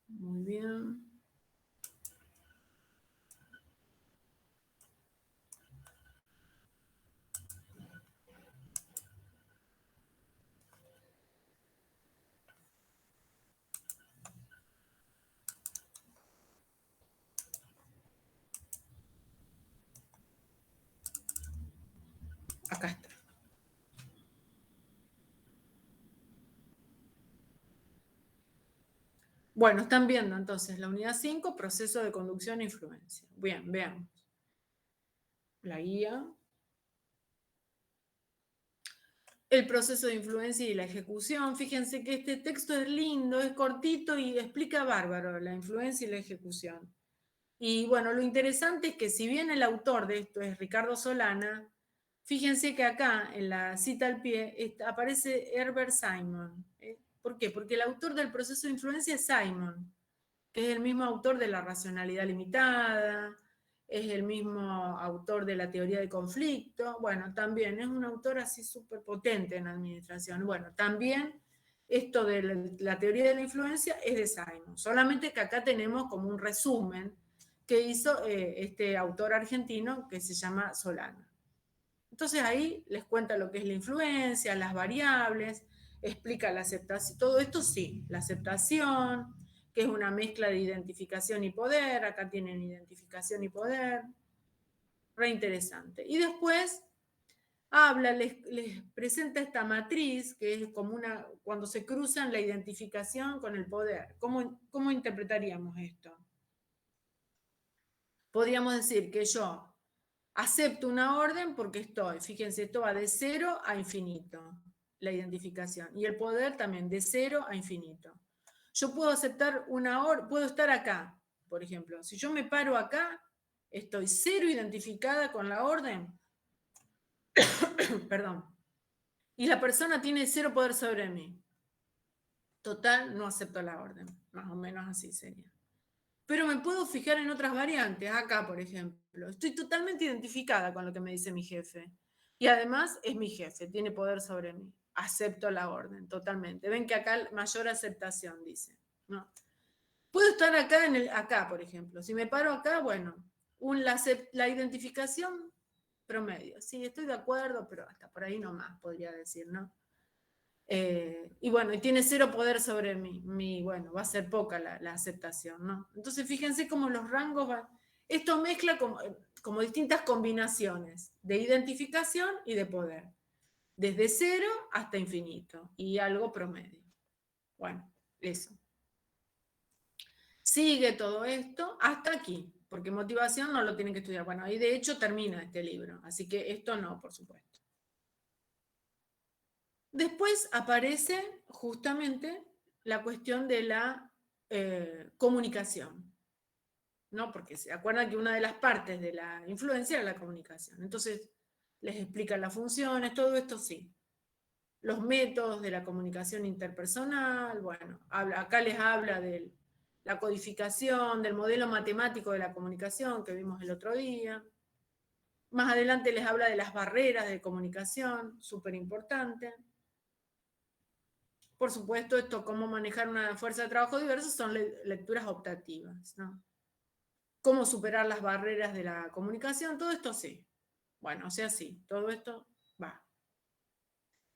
Muy bien. Acá está. Bueno, están viendo entonces la unidad 5, proceso de conducción e influencia. Bien, veamos. La guía. El proceso de influencia y la ejecución. Fíjense que este texto es lindo, es cortito y explica bárbaro la influencia y la ejecución. Y bueno, lo interesante es que si bien el autor de esto es Ricardo Solana, fíjense que acá en la cita al pie aparece Herbert Simon. ¿Por qué? Porque el autor del proceso de influencia es Simon, que es el mismo autor de la racionalidad limitada, es el mismo autor de la teoría de conflicto. Bueno, también es un autor así súper potente en administración. Bueno, también esto de la teoría de la influencia es de Simon, solamente que acá tenemos como un resumen que hizo este autor argentino que se llama Solana. Entonces ahí les cuenta lo que es la influencia, las variables, explica la aceptación, todo esto sí, la aceptación, que es una mezcla de identificación y poder, acá tienen identificación y poder, re interesante. Y después habla, les presenta esta matriz, que es como cuando se cruzan la identificación con el poder. ¿Cómo interpretaríamos esto? Podríamos decir que yo acepto una orden porque fíjense, esto va de 0 a infinito, la identificación. Y el poder también, de 0 a infinito. Yo puedo aceptar una orden, puedo estar acá, por ejemplo. Si yo me paro acá, estoy 0 identificada con la orden. Perdón. Y la persona tiene 0 poder sobre mí. Total, no acepto la orden. Más o menos así sería. Pero me puedo fijar en otras variantes. Acá, por ejemplo, estoy totalmente identificada con lo que me dice mi jefe. Y además es mi jefe, tiene poder sobre mí. Acepto la orden, totalmente. Ven que acá mayor aceptación, dice. ¿No? Puedo estar acá, por ejemplo. Si me paro acá, bueno, la identificación promedio. Sí, estoy de acuerdo, pero hasta por ahí nomás, podría decir, ¿no? Y bueno, y tiene 0 poder sobre mí, bueno, va a ser poca la aceptación, ¿no? Entonces fíjense cómo los rangos van, esto mezcla como distintas combinaciones de identificación y de poder, desde 0 hasta infinito, y algo promedio. Bueno, eso. Sigue todo esto hasta aquí, porque motivación no lo tienen que estudiar. Bueno, ahí de hecho termina este libro, así que esto no, por supuesto. Después aparece justamente la cuestión de la comunicación. ¿no? Porque se acuerdan que una de las partes de la influencia es la comunicación. Entonces, les explican las funciones, todo esto sí. Los métodos de la comunicación interpersonal, bueno, acá les habla de la codificación, del modelo matemático de la comunicación que vimos el otro día. Más adelante les habla de las barreras de comunicación, súper importante. Por supuesto, esto, cómo manejar una fuerza de trabajo diversa, son lecturas optativas, ¿no? Cómo superar las barreras de la comunicación, todo esto sí. Bueno, o sea, sí, todo esto va.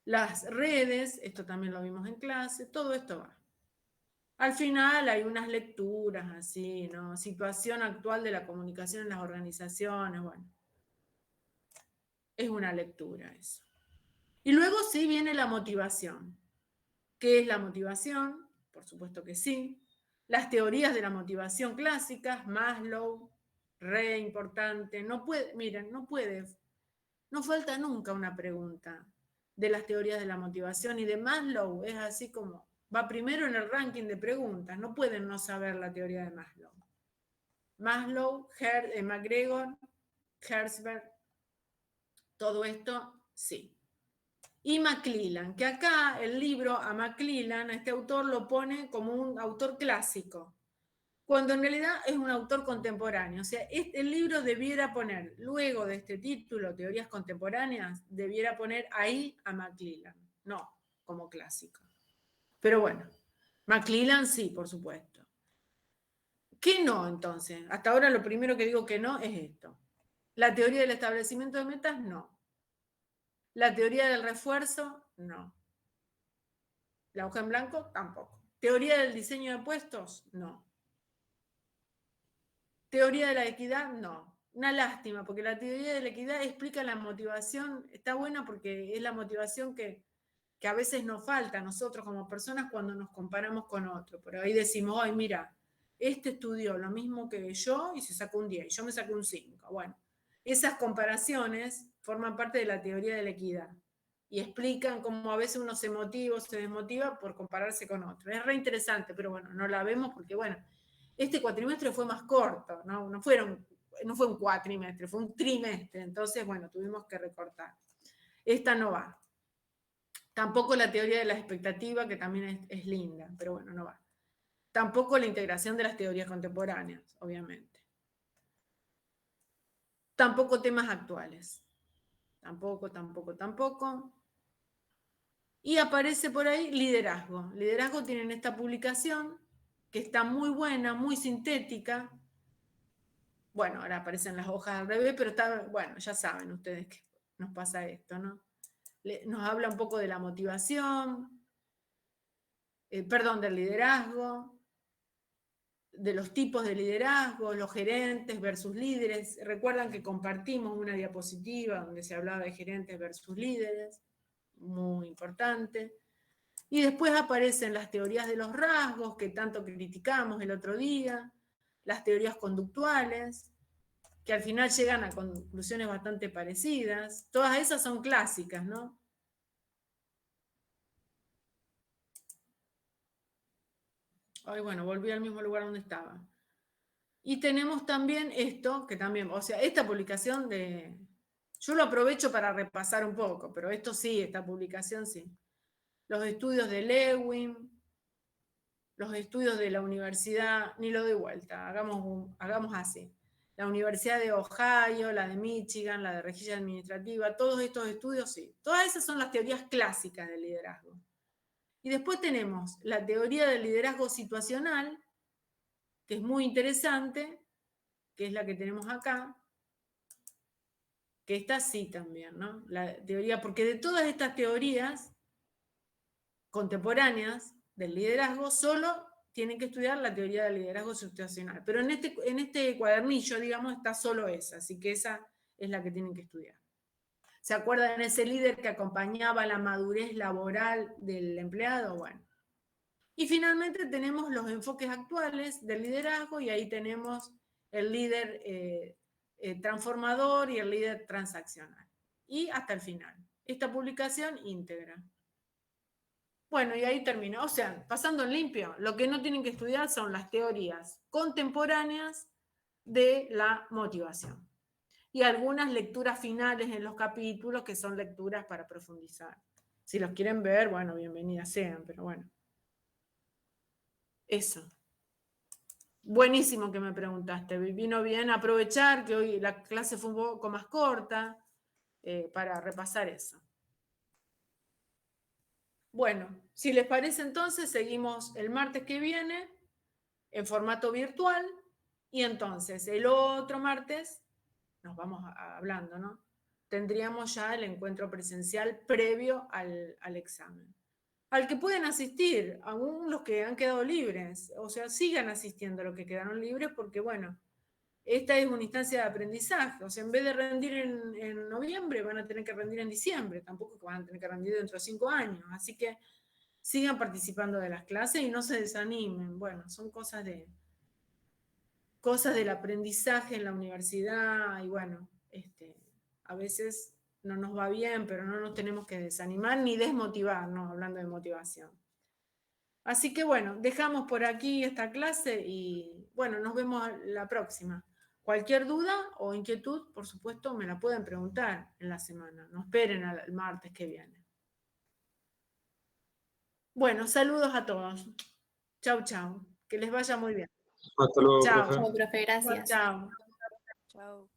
Las redes, esto también lo vimos en clase, todo esto va. Al final hay unas lecturas así, ¿no? Situación actual de la comunicación en las organizaciones, bueno. Es una lectura eso. Y luego sí viene la motivación. ¿Qué es la motivación? Por supuesto que sí. Las teorías de la motivación clásicas, Maslow, re importante. No puede, miren, no falta nunca una pregunta de las teorías de la motivación, y de Maslow es así como, va primero en el ranking de preguntas, no pueden no saber la teoría de Maslow. Maslow, McGregor, Herzberg, todo esto, sí. Y McClellan, que acá el libro a McClellan, a este autor lo pone como un autor clásico, cuando en realidad es un autor contemporáneo. O sea, el libro debiera poner, luego de este título, Teorías Contemporáneas, debiera poner ahí a McClellan, no como clásico. Pero bueno, McClellan sí, por supuesto. ¿Qué no, entonces? Hasta ahora lo primero que digo que no es esto. La teoría del establecimiento de metas, no. La teoría del refuerzo, no. La hoja en blanco, tampoco. Teoría del diseño de puestos, no. Teoría de la equidad, no. Una lástima, porque la teoría de la equidad explica la motivación, está buena porque es la motivación que a veces nos falta a nosotros como personas cuando nos comparamos con otros. Pero ahí decimos, ay, mira, este estudió lo mismo que yo y se sacó un 10, y yo me saqué un 5. Bueno, esas comparaciones forman parte de la teoría de la equidad y explican cómo a veces uno se motiva o se desmotiva por compararse con otro. Es re interesante, pero bueno, no la vemos porque, bueno, este cuatrimestre fue más corto, ¿no? No fue un cuatrimestre, fue un trimestre, entonces, bueno, tuvimos que recortar. Esta no va. Tampoco la teoría de la expectativa, que también es linda, pero bueno, no va. Tampoco la integración de las teorías contemporáneas, obviamente. Tampoco temas actuales. Tampoco. Y aparece por ahí liderazgo. Liderazgo tienen esta publicación que está muy buena, muy sintética. Bueno, ahora aparecen las hojas al revés, pero está, bueno, ya saben ustedes que nos pasa esto, ¿no? Nos habla un poco de la motivación, del liderazgo, de los tipos de liderazgo, los gerentes versus líderes. Recuerdan que compartimos una diapositiva donde se hablaba de gerentes versus líderes, muy importante. Y después aparecen las teorías de los rasgos, que tanto criticamos el otro día, las teorías conductuales, que al final llegan a conclusiones bastante parecidas. Todas esas son clásicas, ¿no? Ay, bueno, volví al mismo lugar donde estaba. Y tenemos también esto, que también, o sea, esta publicación yo lo aprovecho para repasar un poco, pero esto sí, esta publicación sí. Los estudios de Lewin, los estudios de la universidad, ni lo doy vuelta, hagamos así. La Universidad de Ohio, la de Michigan, la de Rejilla Administrativa, todos estos estudios sí. Todas esas son las teorías clásicas del liderazgo. Y después tenemos la teoría del liderazgo situacional, que es muy interesante, que es la que tenemos acá, que está así también, ¿no? La teoría, porque de todas estas teorías contemporáneas del liderazgo, solo tienen que estudiar la teoría del liderazgo situacional. Pero en este cuadernillo, digamos, está solo esa, así que esa es la que tienen que estudiar. ¿Se acuerdan de ese líder que acompañaba la madurez laboral del empleado? Bueno. Y finalmente tenemos los enfoques actuales del liderazgo, y ahí tenemos el líder transformador y el líder transaccional. Y hasta el final. Esta publicación íntegra. Bueno, y ahí termina. O sea, pasando en limpio, lo que no tienen que estudiar son las teorías contemporáneas de la motivación. Y algunas lecturas finales en los capítulos que son lecturas para profundizar. Si los quieren ver, bueno, bienvenidas sean, pero bueno. Eso. Buenísimo que me preguntaste. Vino bien aprovechar que hoy la clase fue un poco más corta para repasar eso. Bueno, si les parece entonces, seguimos el martes que viene en formato virtual y entonces el otro martes nos vamos hablando, ¿no? Tendríamos ya el encuentro presencial previo al examen. Al que pueden asistir, aún los que han quedado libres, o sea, sigan asistiendo a los que quedaron libres porque, bueno, esta es una instancia de aprendizaje, o sea, en vez de rendir en noviembre, van a tener que rendir en diciembre, tampoco que van a tener que rendir dentro de 5 años, así que sigan participando de las clases y no se desanimen, bueno, son cosas del aprendizaje en la universidad y bueno, a veces no nos va bien, pero no nos tenemos que desanimar ni desmotivar, ¿no? Hablando de motivación. Así que bueno, dejamos por aquí esta clase y bueno, nos vemos la próxima. Cualquier duda o inquietud, por supuesto, me la pueden preguntar en la semana. No esperen al martes que viene. Bueno, saludos a todos. Chau, chau. Que les vaya muy bien. Hasta luego, Chao. profe. Chao, profe, gracias. Chao. Chao.